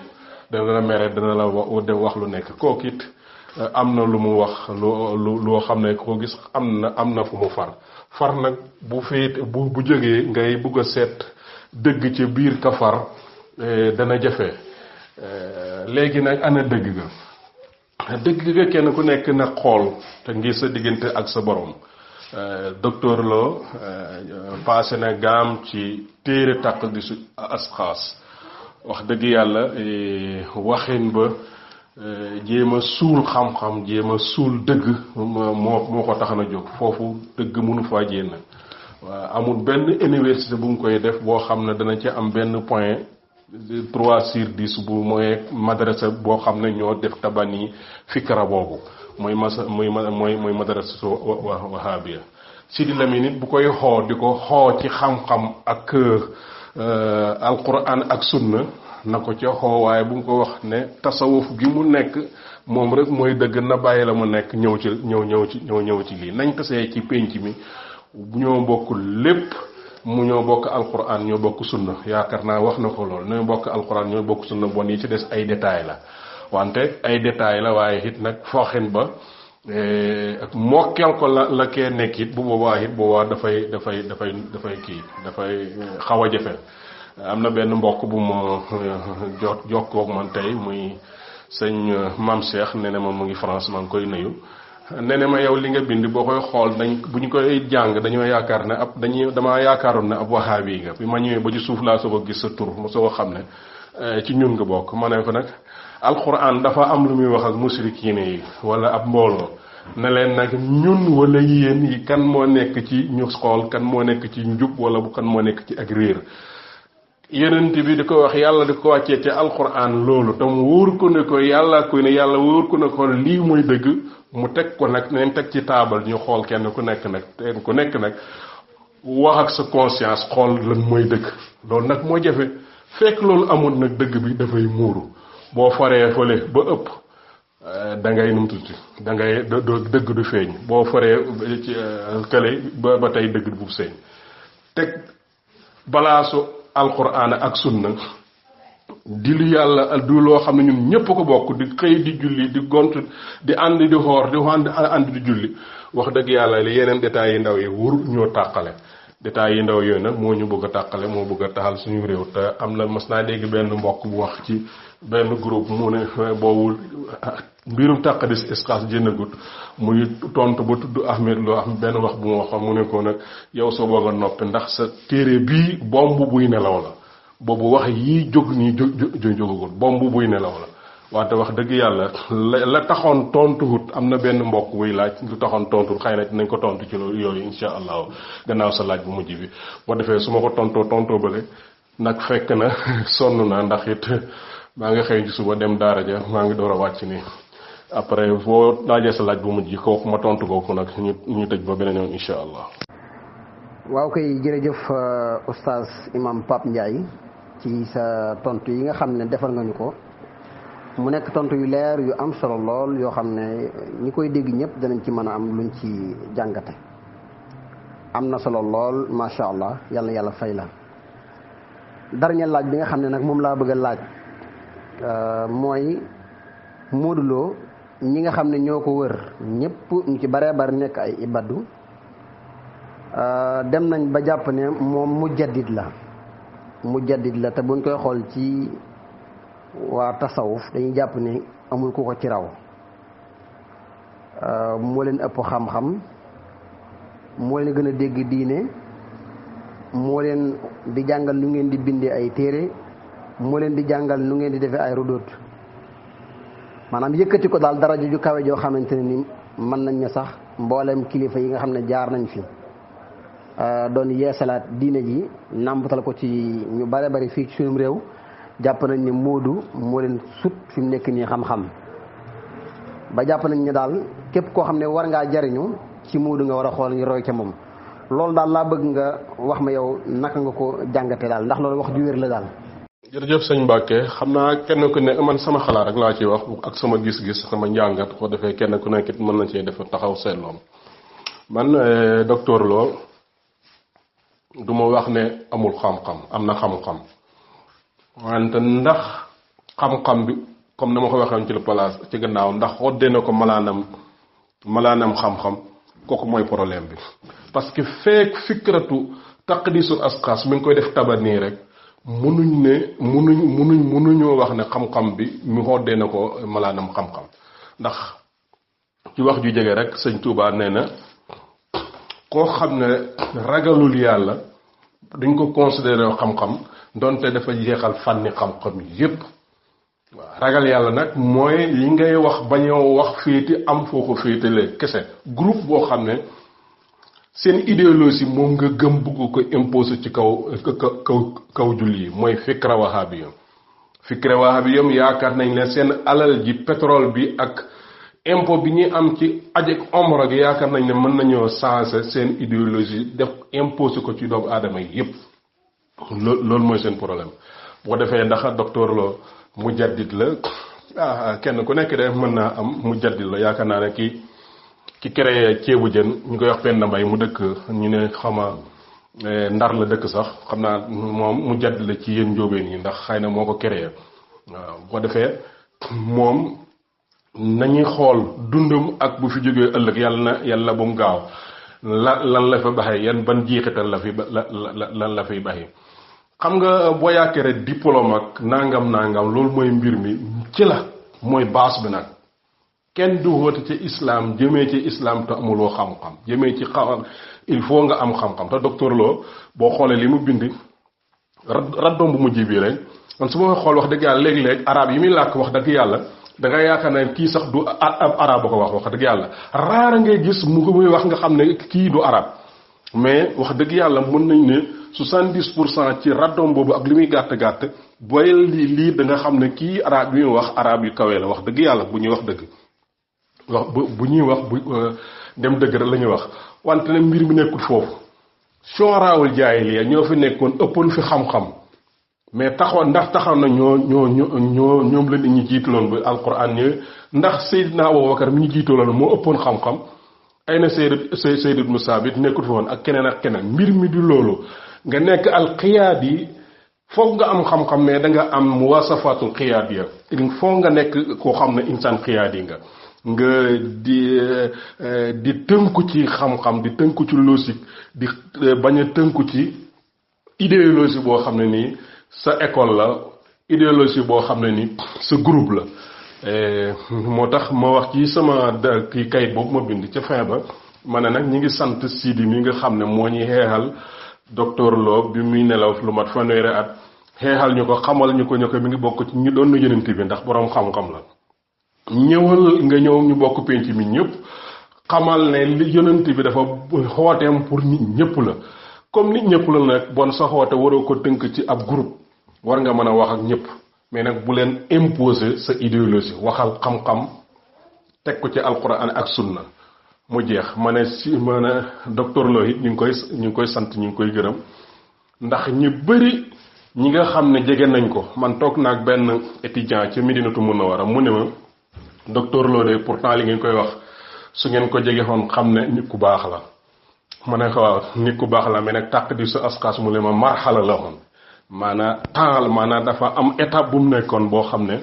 dana la mere dana la wax lu nekk kooku it am na lu mu wax loo xam ne ko gis am na fu mu far nag bu féet bu jógee ngay bëgg a seet dëgg ci biir ka far dana jafe léegi nag ana dëgg ga kenn ku nekk na xool te ngir sa diggante ak sa borom docteur Lo passé na gaam ci téere taqdisu asxaas wax dëgg yàlla waxin ba jéem a suul xam-xam jéem a suul dëgg moo ko tax na jóg foofu dëgg mënu faa jéem waaw amul benn université bu mu koy def boo xam ne dana ci am benn point 3/10 bu mooy madrasa boo xam ne ñoo def tabani fikra boobu mooy madrasa wahabiya Sidi Lamine nit bu koy xoo di ko xoo ci xam-xam ak alquran ak sunna na ko ca xoo waaye bu mu ko wax ne tasawuf gi mu nekk moom rek mooy dëgg na bàyyi la mu nekk ñëw ci lii nañ tasee ci pénc mi ñoo bokk lépp mu ñoo bokk alquran ñoo bokk sunna yaakaar naa wax na ko lool ñoo bokk alquran ñoo bokk sunna bon yi ci des ay détails la wante ay détails la waaye it nag fooxin ba ak mokkeel ko la kee nekk it bu boobaa dafay xaw a jafe am na benn mbokk bu ma jokkoog man tey muy sëñ Mam Cheikh nee na ma mu ngi France maa ngi koy nuyu nee na ma yow li nga bind boo koy xool bu ñu koy jàng dañoo yaakaar ne damaa yaakaaroon ne ab wahaabi nga bi ma ñëwee ba ci suuf laa soog a gis sa tur ma soog a xam ne ci ñun nga bokk ma ne ko nag alquran dafa am lu muy wax ak musrikiine yi wala ab mbooloo ne leen nag ñun wala yéen yi kan moo nekk ci ñu xool kan moo nekk ci njub wala bu kan moo nekk ci ak réer yenent bi di ko wax yàlla di ko wàccee ci alquran loolu tam wóor ko ne ko yàlla wóor ko ne ko lii mooy dëgg mu teg ko nag neen teg ci taabal ñu xool kenn ku nekk nag wax ak sa conscience xool lan mooy dëgg loolu nag moo jafe fekk loolu amul nag dëgg bi dafay muuru boo faree fële ba ëpp da ngay num tuuti da ngay dëgg du feeñ boo faree ci kële ba tey dëgg bu feeñ teg balaasu alquran ak sunna di lu yàlla du loo xam ne ñun ñëpp ko bokk di xëy di julli di gont di ànd di xoor di ànd di julli wax dëgg yàlla li yeneen détails yi ndaw yi wur ñoo tàqale détails yi ndaw yooyu nag moo ñu bëgg a tàqale moo bëgg a taxal suñu réew te am na mas naa dégg benn mbokk bu wax ci benn groupe mu ne boobul mbirum tàqadis escas jënnagut muy tontu ba tudd Ahmed Lo am benn wax bu mu waxoon mu ne ko nag yow soo bëgg a noppi ndax sa téere bii bomb buy nelaw la boobu wax yii jóg nii jógagul bomb buy nelaw la wante wax dëgg yàlla la taxoon tontuwut am na benn mbokk buy laaj lu taxoon tontuwut xëy na dinañ ko tontu ci loolu yooyu insha allahu gannaaw sa laaj bu mujj bi boo defee su ma ko tontoo bële nag fekk na sonn naa ndax it maa ngi xëy ci suba dem daara ja maa ngi door a wàcc nii après boo laajee sa laaj bu mujj kooku ma tontu kooku nag ñu tëj ba beneen yoon insha allah. waaw kay jërëjëf oustaz imam Pape Ndiaye ci sa tontu yi nga xam ne defal nga ñu ko mu nekk tontu yu leer yu am solo lool yoo xam ne ñi koy dégg ñëpp danañ ci mën a am luñ ci jàngate am na solo lool macha allah yàlla na yàlla fay la. dernier laaj bi nga xam ne nag moom laa bëgg a laaj mooy Modou Lo ñi nga xam ne ñoo ko wër ñëpp ñu ci baree bari nekk ay ibaddu dem nañ ba jàpp ne moom mujaddid la te buñ koy xool ci waa tasawuf dañuy jàpp ne amul ku ko ci raw moo leen ëpp xam-xam moo leen gën a dégg diine moo leen di jàngal nu ngeen di bindee ay téere moo leen di jàngal nu ngeen di defee ay rodóot maanaam yëkkati ko daal daraja ju kawe joo xamante ne ni mën nañ ne sax mboolem kilifa yi nga xam ne jaar nañ fi doon yeesalaat diine ji nàmbatal ko ci ñu bare bari fii ci suñu réew jàpp nañ ne Modou moo leen sut fi mu nekk nii xam-xam ba jàpp nañ ne daal képp koo xam ne war ngaa jariñu ci Modou nga war a xool ngi roy ca moom loolu daal laa bëgg nga wax ma yow naka nga ko jàngate daal ndax loolu wax ju wér la daal. jërëjëf sëñ Mbacke xam naa kenn ku ne man sama xalaat rek laa ciy wax ak sama gis-gis sama njàngat ko defee kenn ku nekk it mën na cee def taxaw seetloom man docteur Lo du ma wax ne amul xam-xam am na xam-xam wante ndax xam-xam bi comme na ma ko waxee ci la place ci gannaaw ndax xoddee na ko malaanam xam-xam kooku mooy problème bi parce que feek fikratu taqdisul asxaas mi ngi koy def tabani rek munuñoo wax ne xam-xam bi mu xoddee na ko malaanam xam-xam ndax ci wax ju jege rek sëñ Tuubaa nee na koo xam ne ragalul yàlla duñ ko considéré xam-xam donte dafa jeexal fànni xam-xam yépp waaw ragal yàlla nag mooy li ngay wax bañoo wax féeti am foo ko féetale kese groupe boo xam ne seen idéologie moom nga gëm bugg ko imposer ci kaw julli yi mooy fikra wahabiyum yaakaar nañ ne seen alal ji pétrole bi ak impôt bi ñuy am ci aj ak omra gi yaakaar nañ ne mën nañoo changer seen idéologie def imposer ko ci doomu aadama yi yépp loolu mooy seen problème bu ko defee ndax docteur Lo mujaddid la kenn ku nekk de mën naa am mujaddid la yaakaar naa ne ki créé ceebu jën ñu koy wax Penda Mbay mu dëkk ñu ne xama Ndar la dëkk sax xam naa moom mujaddid la ci yéen njóobeen yi ndax xëy na moo ko créé waaw bu ko defee moom nañuy xool dundam ak bu fi jógee ëllëg yàlla bu mu gaaw lan la fa baxee yan ban jeexital lan la fiy baxee xam nga boo yaakaaree diplôme ak nangam loolu mooy mbir mi ci la mooy base bi nag kenn du woote ci islam jëmee ci islam te amuloo xam-xam jëmee ci xam il faut nga am xam-xam te docteur Lo boo xoolee li mu bind raddoom bu mujj bii rek man su ma xool wax dëgg yàlla léeg-léeg arab yi muy làkk wax dëgg yàlla da nga yaakaar ne kii sax du ab arab ba ko wax dëgg yàlla raara ngay gis mu ko muy wax nga xam ne kii du arab mais wax dëgg yàlla mën nañ ne 70% ci raddoom boobu ak li muy gàtt booy lii da nga xam ne kii arab yi muy wax arab yu kawee la wax dëgg yàlla bu ñuy wax dëgg bu ñuy wax dem dëgg rek la ñuy wax wante ne mbir mi nekkul foofu shu'araa'ul jaahiliya ñoo fi nekkoon ëppoon fi xam-xam mais taxaw na ñoom la nit ñi jiitaloon ba alquran ñëwee ndax Seydina Abubakar mi ñu jiitaloon moo ëppoon xam-xam ay na Sayd ibn Saabit nekkul fi woon ak keneen mbir mi du loolu nga nekk alxiyaad yi foog nga am xam-xam mais da nga am muwaasafatul xiyaad ya foog nga nekk koo xam ne insaan xiyaad yi nga di tënku ci xam-xam di tënku ci logique di bañ a tënku ci idéologie boo xam ne nii sa école la idéologie boo xam ne nii sa groupe la moo tax ma wax ci sama kii kayit boobu ma bind ca fin ba ma ne nag ñi ngi sant Sidi mi nga xam ne moo ñuy xeexal docteur Lo bi muy nelaw lu mat fanweeri at xeexal ñu ko xamal ñu ko mi ngi bokk ci ñu doon nu yonent bi ndax boroom xam-xam la ñëwal nga ñëw ñu bokk penc mi ñëpp xamal ne li yonent bi dafa xooteem pour nit ñëpp la comme nit ñëpp la nag bon sa xoote waroo ko tënk ci ab groupe war nga mën a wax ak ñëpp mais nag bu leen imposer sa idéologie waxal xam-xam teg ko ci alquran ak sunna mu jeex ma ne docteur Lo it ñu ngi koy sant ñu ngi koy gërëm ndax ñu bëri ñi nga xam ne jege nañ ko man toog naag benn étudiant ci Medinatu Munawara mu ne ma docteur Lo de pourtant li ngeen koy wax su ngeen ko jege xoon xam ne nit ku baax la ma ne ko waaw nit ku baax la mais nag tàq di sa askas mu ne ma marxala la xoon maanaam dafa am étape bu mu nekkoon boo xam ne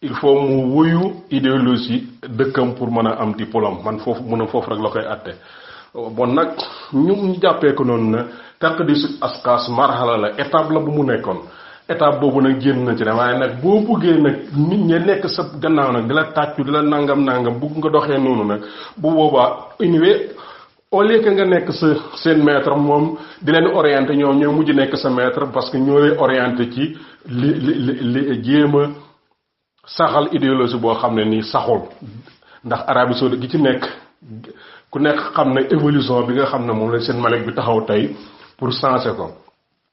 il faut mu wuyu idéologie dëkkam pour mën a am diplôme man foofu rek la koy atte bon nag ñu jàppee ko noonu na tàq di sa askas marxala la étape la bu mu nekkoon étape boobu nag génn na ci ne waaye nag boo buggee nag nit ñi nekk sa gannaaw nag di la tàccu di la nangam bugg nga doxee noonu nag bu boobaa anyway au lieu que nga nekk seen maître moom di leen orienté ñoom ñooy mujj nekk sa maître parce que ñoo lay orienté ci li jéem a saxal idéologie boo xam ne nii saxul ndax Arabie Saoudite gi ci nekk ku nekk xam ne évolution bi nga xam ne moom la seen Malik bi taxaw tey pour changer ko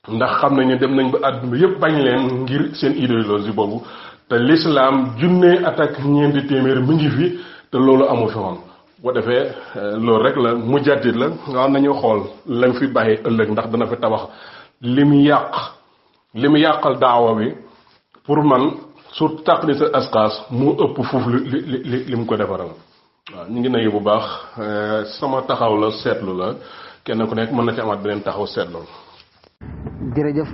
ndax xam nañu dem nañ ba àdduna yépp bañ leen ngir seen idéologie boobu te l'islam junne attaque ñeenti téeméer mi ngi fi te loolu amu fi woon boo defee loolu rek la mujaddid la nga nañu xool lañ fi bàyyi ëllëg ndax dana fi tabax li mu yàqal daawa bi pour man surtout tàq ni sa askas mu ëpp foofu li mu ko defaral waaw ñu ngi nayu bu baax sama taxaw la seetlu la kenn ku nekk mën na ci amaat beneen taxaw seetlu jërëjëf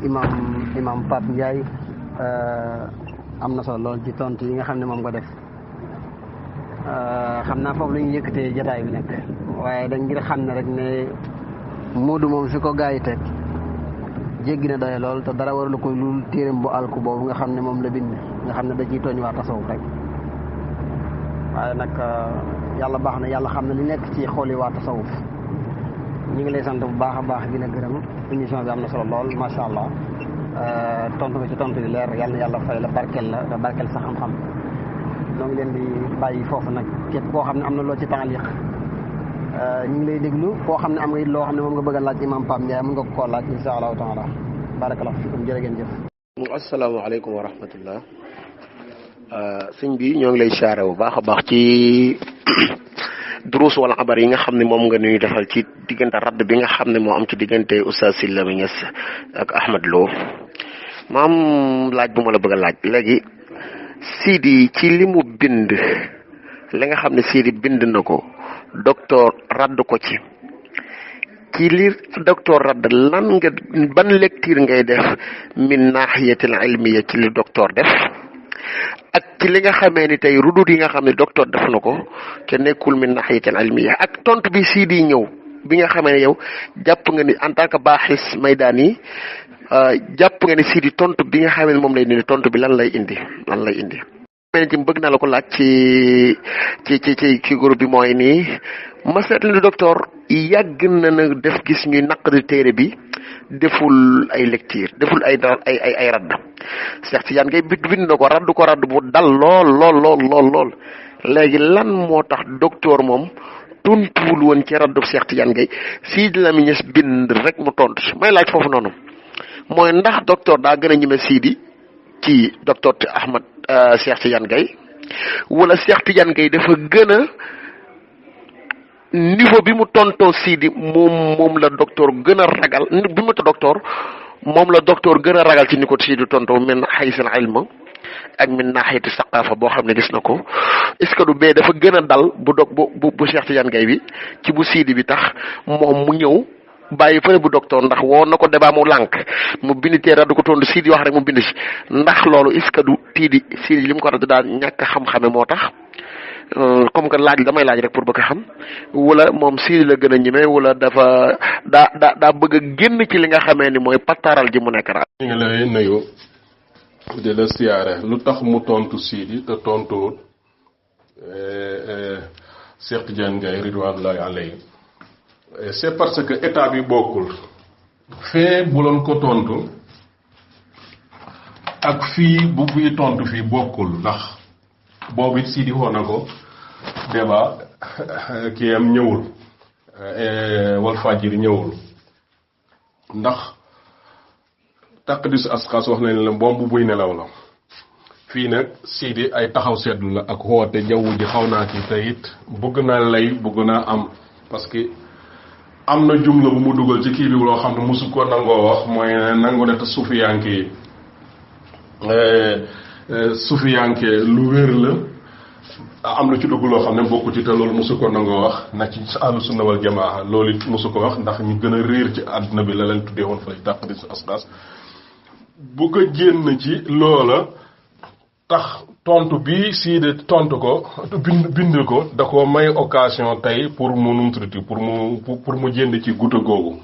imam Pape Ndiaye am na solo lool ci tontu yi nga xam ne moom nga def xam naa foofu la ñu yëkkatee jotaay bi nekk waaye dañ ngir xam ne rek ne Moodu moom fi ko gaa yi teg jéggi na doye lool te dara waralu ko lu téeram bu alku boobu nga xam ne moom la bind nga xam ne da ciy tooñ waa tasawuf rek waaye nag yàlla baax na yàlla xam ne li nekk ci xooli waa tasawuf ñu ngi lay sant bu baax a baax di la gërëm émission bi am na solo lool macha allah tontu nga ci tontu yu leer yàlla na yàlla fay la barkeel la te barkeel sa xam-xam ñoo ngi leen di bàyyi foofu nag képp koo xam ne am na loo ci taaliq ñu ngi lay déglu koo xam ne am nga it loo xam ne moom nga bëgg a laaj imam Pape Ndiaye mën nga ko koo laaj insha allahu taala barakallahu fikum jërë ngeen jëf. asalaamaaleykum wa rahmatullah sëñ bi ñoo ngi lay siyaare bu baax a baax ci duruus wala abar yi nga xam ne moom nga nuy defal ci diggante radd bi nga xam ne moo am ci diggante Oustaz Sylla Niass ak Ahmed Lo maam laaj bu ma la bëgg a laaj léegi Sidi ci li mu bind li nga xam ne Sidi bind na ko docteur radd ko ci li docteur radd lan nga ban lecture ngay def min naaxiyatil ilmiya ci li docteur def ak ci li nga xamee ni tey rudud yi nga xam ne docteur def na ko te nekkul min naaxiyatil ilmiya ak tontu bi Sidi ñëw bi nga xamee ne yow jàpp nga ni en tant que baaxis maydaan yi jàpp nga ni Sidi tontu bi nga xamee ne moom lay indi tontu bi lan lay indi mene ci bëgg naa la ko laaj ci groupe bi mooy nii ma seetlu ni docteur yàgg na def gis ñuy naqari téere bi deful ay lecture deful ay radd Cheikh Tidiane ngay bind na ko radd bu dal lool léegi lan moo tax docteur moom tontuwul woon ci raddu Cheikh Tidiane ngay Sidi Lamine Niass bind rek mu tontu may laaj foofu noonu mooy ndax docteur daa gën a ñeme Sidi ci docteur Ahmad Cheikh Tidiane Gaye wala Cheikh Tidiane Gaye dafa gën a niveau bi mu tontoo Sidi moom la docteur gën a ragal bi mu docteur moom la docteur gën a ragal ci ni ko Sidi tontoo min haysul ilm ak min naaxiyati saqaafa boo xam ne gis na ko est-ce que du bee dafa gën a dal bu Cheikh Tidiane Gaye bi ci bu Sidi bi tax moom mu ñëw bàyyi fële bu docteur ndax woon na ko débat mu lànk mu bind téere radd ko tontu Sidi wax rek mu bind si ndax loolu est-ce que du Sidi li mu ko radd daal ñàkk xam-xame moo tax comme que laaj damay laaj rek pour bëgg a xam wala moom Sidi la gën a ñeme wala dafa daa bëgg a génn ci li nga xamee ni mooy pattaaral ji mu nekk ra ñu ngi lay nuyu di la siyaare lu tax mu tontu Sidi te tontuwut Cheikh Tidiane Gaye ridwanullahi alayhi c'est parce que état bi bokkul fee bu loon ko tontu ak fii bu buy tontu fii bokkul ndax boobu it Sidi xoon na ko débat kii am ñëwul Walfadjri ñëwul ndax taqdis asxaas wax nañ la bomb buy nelaw la fii nag Sidi ay taxaw seetlu la ak xoote jaww ji xaw naa ci te it bëgg naa lay bëgg naa am parce que am na jumla bu mu dugal ci kii bi loo xam ne mosu ko nangoo wax mooy nangu ne te sufiyanke lu wér la am na ci dugg loo xam ne bokku ci te loolu mosu ko nangoo wax na ci ahlu sunna wal jamaa loolu it mosu ko wax ndax ñu gën a réer ci àdduna bi la leen tuddee woon fa lay tàq di su asxaas bu ko génn ci loola tax tontu bi Sidi tontu ko bind ko da ko may occasion tey pour mu numtriti pour mu jënd ci gudda googu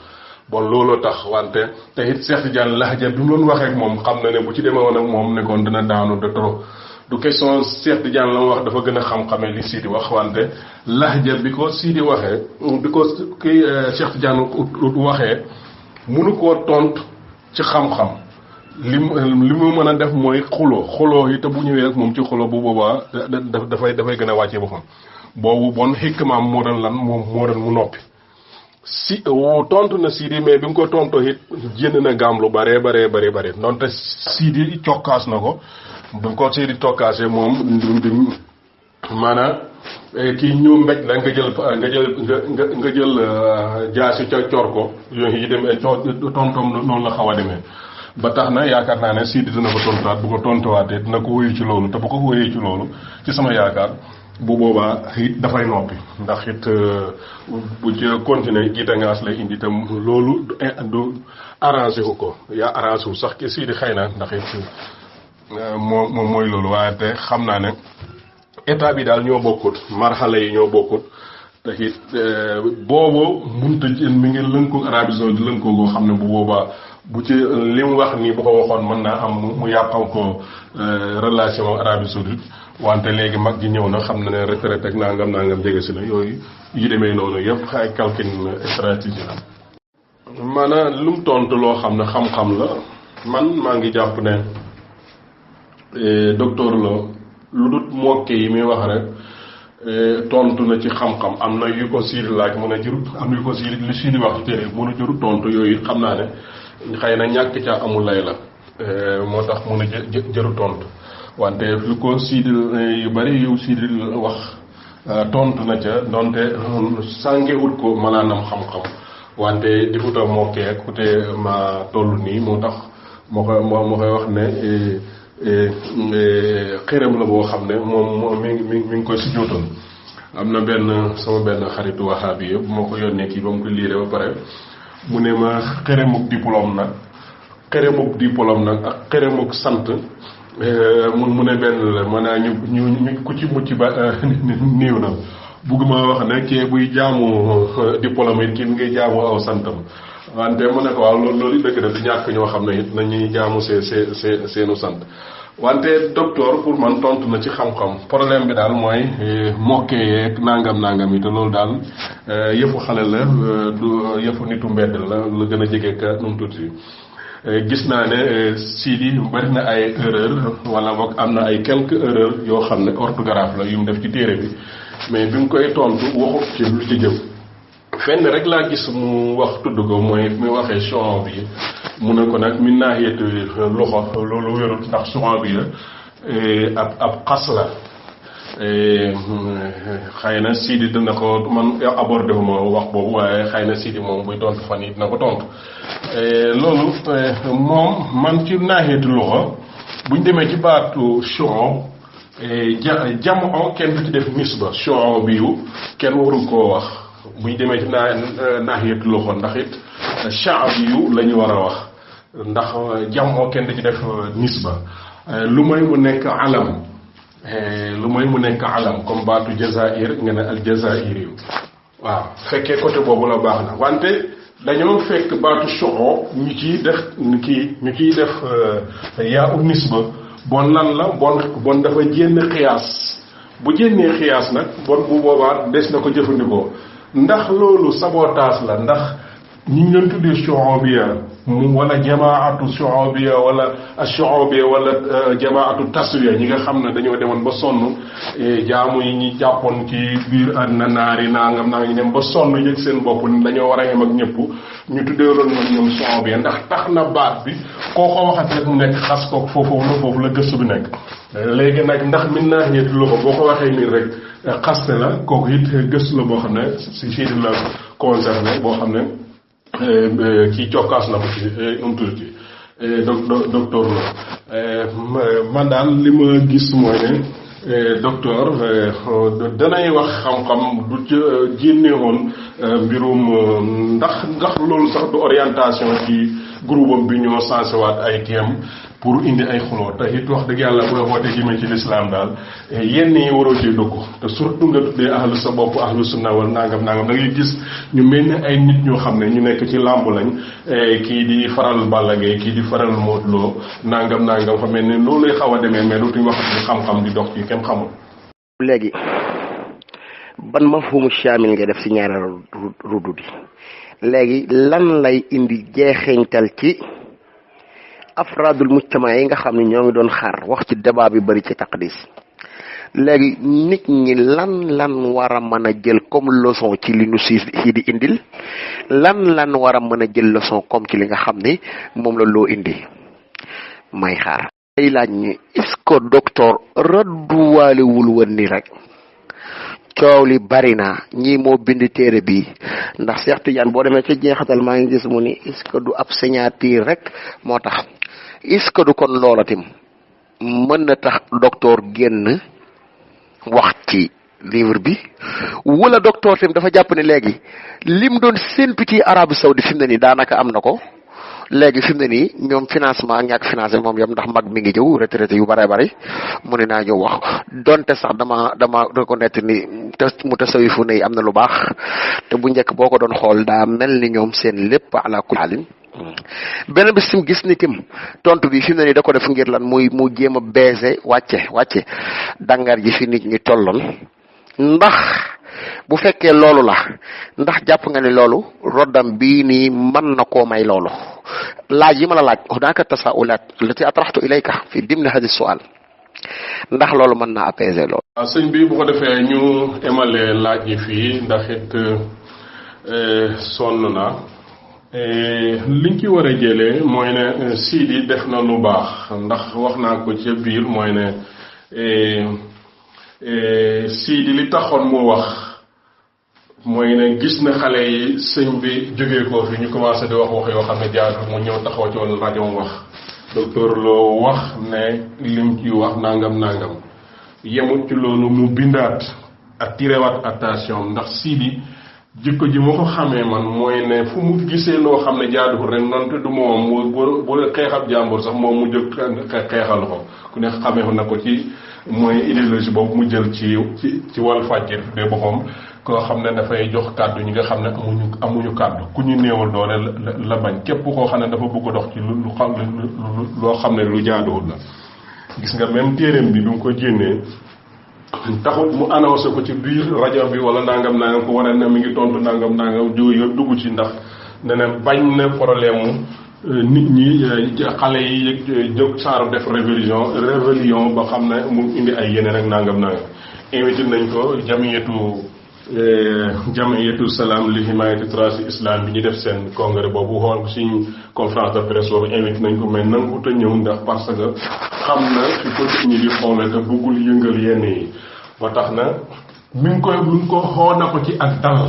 bon looloo tax wante te it Cheikh Tidiane lahja bi mu doon waxee ak moom xam na ne bu ci demee woon ak moom nekkoon dina daanu de trop du question Cheikh Tidiane la mu wax dafa gën a xam-xamee li Sidi wax wante lahja bi ko Sidi waxee bi ko kii Cheikh Tidiane waxee munu koo tontu ci xam-xam li mu mën a def mooy xuloo yi te bu ñëwee ak moom ci xuloo bu boobaa dafay gën a wàccee boppam boobu bon xikmaam moo doon lan moo doon mu noppi si tontu na Sidi mais bi nga ko tontoo it jénn na gaam lu bare donte Sidi cokkaas na ko bu ko Sidi cokkaasee moom maanaam kii ñëw mbéj la nga jël jaasi ca coor ko yooyu yi demee tontoom noonu la xaw a demee ba tax na yaakaar naa ne Sidi dina ko tontuwaat bu ko tontuwaatee dina ko wóyu ci loolu te bu ko wóyee ci loolu ci sama yaakaar bu boobaa it dafay noppi ndax it bu ci continuer jiite ngaas lay indi tam loolu du arrangé wu ko yaa arrangé wu sax ki Sidi xëy na ndax it moom mooy loolu waaye te xam naa ne état bi daal ñoo bokkut marxale yi ñoo bokkut te it boobu munta mi ngi lënkoo Arabie Saoudite lënkoo goo xam ne bu boobaa bu ci li mu wax nii bu ko waxoon mën naa am mu yàqal ko relation Arabie Saoudite wante léegi mag ji ñëw na xam na ne retraite ak nangam jege si na yooyu yu demee noonu yëpp ay calcul stratégie la. maanaam lu mu tontu loo xam ne xam-xam la man maa ngi jàpp ne docteur la lu dul mokke yi muy wax rek tontu na ci xam-xam am na yu ko siiri laaj mën a jërut am na yu ko siiri li siiri wax téere mën a jërut tontu yooyu xam naa ne xëy na ñàkk ca amul lay la moo tax mën a jëru tontu wante lu ko siidil yu bari yu siidil wax tontu na ca donte sàngewut ko malaanam xam-xam wante di futa mokkee ku te ma toll nii moo tax moo koy wax ne xërëm la boo xam ne moom mi ngi koy sujjóotal am na sama benn xaritu waxaabi yëpp moo ko yónnee kii ba mu ko liire ba pare mu ne ma xërëmuk diplôme nag ak xërëmuk sant mu ne benn la maanaam ñu ku ci mucc ba néew na bugguma wax ne kii buy jaamu diplôme it kii mi ngi jaamu aw santam wante mu ne ko waaw loolu dëgg na du ñàkk ñoo xam ne it nañuy jaamu seenu sant wante docteur pour man tontu na ci xam-xam problème bi daal mooy mokkee yeeg nangam yi te loolu daal yëfu xale la du yëfu nitu mbedd la gën a jege ka nu mu tuuti gis naa ne Sidi bari na ay erreur wala boog am na ay quelques erreurs yoo xam ne orthographe la yu mu def ci téere bi mais bi mu koy tontu waxut ci lu ci jëm fenn rek laa gis mu wax tudd ko mooy mi waxee chon bi mu ne ko nag min naa yeetu loxo loolu wérut ndax chon bi la ab xas la xëy na Sidi dina ko man abordé wu ma wax boobu waaye xëy na Sidi moom buy tontu fan yi dina ko tontu loolu moom man ci naaxeetu loxo buñ demee ci baatu chon jamoo kenn du ci def nisba chon biyu kenn waru koo wax buñ demee ci naaxeetu loxo ndax it shaabi yu la ñu war a wax ndax jamoo kenn du ci def nisba lu mooy mu nekk alam comme baatu jazair nga ne al jazair yu waaw fekkee côté boobu la baax na wante dañoo fekk baatu shoxo ñu ciy def yaa u nisba bon lan la bon dafa jénn xiyaas bu jénnee xiyaas nag bon bu boobaa des na ko jëfandikoo ndax loolu sabotage la ndax ñi ñu doon tuddee shu'ubiyya wala jamaatu shu'ubiyya wala ash-shu'ubiyya wala jamaatu taswiya ñi nga xam ne dañoo demoon ba sonn jaamu yi ñi jàppoon ci biir àddina naari nangam ñu dem ba sonn yëg seen bopp ni dañoo war a yem ak ñëpp ñu tuddee loolu nag ñoom shu'ubiyya ndax tax na baat bi koo ko waxat rek mu nekk xas ko foofu la gëstu bi nekk léegi nag ndax min naa ñetti loxo boo ko waxee nii rek xaste la kooku it gëstu la boo xam ne si siidi la concerné boo xam ne kii cokkaas na ko ci umtuuti docteur la man daal li ma gis mooy ne docteur danay wax xam-xam du ca génnewoon mbirum ndax loolu sax du orientation ci groupe bi ñoo sensé waat ay kiyam pour indi ay xuloo te it wax dëgg yàlla booy woote jëmee ci lislaam daal yenn yi waroo ci dugg te surtout nga tuddee ahlu sa bopp ahlu sunna wala nangam da ngay gis ñu mel ni ay nit ñoo xam ne ñu nekk ci làmb lañ kii di faral Balla Gaye kii di faral Modou Lo nangam fa mel ni loolu lay xaw a demee mais dootuñ wax ci xam-xam di dox ci kenn xamul. léegi ban mafhumu shaamil nga def si ñaareelu rudu bi léegi lan lay indi jeexintal ci afraadul mujtama yi nga xam ne ñoo ngi doon xaar wax ci débat bi bari ci taqdis léegi nit ñi lan war a mën a jël comme leçon ci li nu si di indil lan war a mën a jël leçon comme ci li nga xam ne moom la loo indi may xaar ay laaj ñi est-ce que docteur radduwaalewul woon ni rek coow li bari na ñii moo bind téere bi ndax Cheikh Tidiane boo demee ca jeexatal maa ngi gis mu ni est-ce que du ab signature rek moo tax est-ce que du kon loola tim mën na tax docteur génn wax ci livre bi wala docteur tim dafa jàpp ne léegi lim doon séntu ci Arabie Saoudite fi mu ne nii daanaka am na ko léegi fi mu ne nii ñoom financement ak ñàkk financé moom yam ndax mag mi ngi jëw retraité yu bare bari mu ne naa ñëw wax donte sax dama reconnaître ni mu tasawifu ne am na lu baax te bu njëkk boo ko doon xool daa mel ni ñoom seen lépp ala kulli xaalin beneen bi sim gis ni tim tontu bi fi mu ne nii da ko def ngir lan mu jéem a baissé wàcce dangar ji fi nit ñi tolloon ndax bu fekkee loolu la ndax jàpp nga ne loolu roddam bii nii mën na koo may loolu laaj yi ma la laaj hunaka tasaulat allati atraxtu ilayka fi dimni hadi sual ndax loolu mën naa apaiser loolu. waaw sëñ bi bu ko defee ñu emale laaj yi fii ndax it sonn na liñ ci war a jëlee mooy ne Sidi def na lu baax ndax wax naa ko ca biir mooy ne Sidi li taxoon mu wax mooy ne gis na xale yi sëñ bi jógee ko fi ñu commencé di wax yoo xam ne jaar mu ñëw taxaw ci woon rajo mu wax docteur Lo wax ne lim ci wax nangam yemut ci loolu mu bindaat attiré waat attention ndax Sidi jikko ji ma ko xamee man mooy ne fu mu gisee loo xam ne jaaduwul rek nonte du moom bu xeexab jàmbur sax moom mu jóg xeexal ko ku ne xamee na ko ci mooy idéologie boobu mu jël ci wàllu fàccir de boppam koo xam ne dafay jox kàddu ñi nga xam ne amuñu kàddu ku ñu néewal doole la bañ képp koo xam ne dafa bëgg a dox ci loo xam ne lu jaaduwul la. gis nga même téereem bi mu ko jénnee taxut mu annoncé ko ci biir rajo bi wala nangam ko wane ne mi ngi tontu nangam jóge yëpp dugg ci ndax neneen bañ na problème nit ñi xale yi jóg saaru def rébellion ba xam ne mu indi ay yeneen ak nangam invité nañ ko jamiyatu salaam li himayati trasi islam bi ñu def seen congrès boobu xool suñ conférence de presse boobu invité nañ ko mais nangu te ñëw ndax parce que xam na fi ko nit ñi di xoole te bëggul yëngal yenn yi ba tax na mi ngi koy buñ ko xoo na ko ci ak dal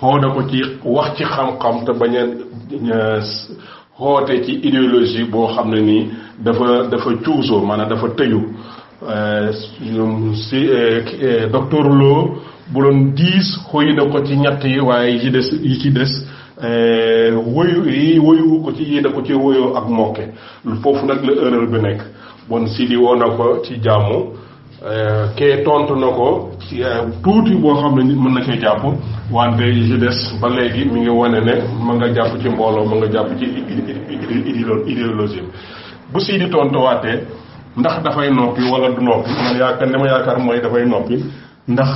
xoo na ko ci wax ci xam-xam te bañ a xoote ci idéologie boo xam ne nii dafa cuusoo maanaam dafa tëju si docteur Lo bu doon 10 xëy na ko ci ñett yi waaye yi ci des woyu ko ci yi na ko ci woyoo ak mokke foofu nag la erreur bi nekk bon Sidi woo na ko ci jàmm kee tontu na ko ci tuuti boo xam ne nit mën na koy jàpp wante yi ci des ba léegi mi ngi wane ne ma nga jàpp ci mbooloo ma nga jàpp ci idéologie bu Sidi tontuwaatee ndax dafay noppi wala du noppi man yaakaar mooy dafay noppi ndax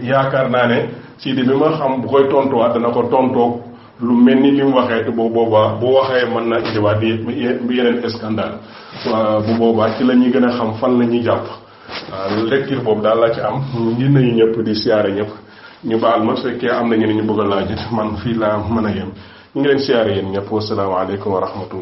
yaakaar naa ne Sidi bi ma xam bu koy tontuwaat dana ko tontoog lu mel ni li mu waxee te bu boobaa bu waxee mën na indiwaat yeneen scandale bu boobaa ci la ñuy gën a xam fan la ñuy jàpp lecture boobu daal la ci am ñu nuyu ñëpp di siyaare ñëpp ñu baal ma su fekkee am na ñeneen ñu bëgg a laaj man fii laa mën a yem ñu ngi leen siyaare yéen ñëpp wasalaamaaleykum wa rahmatullah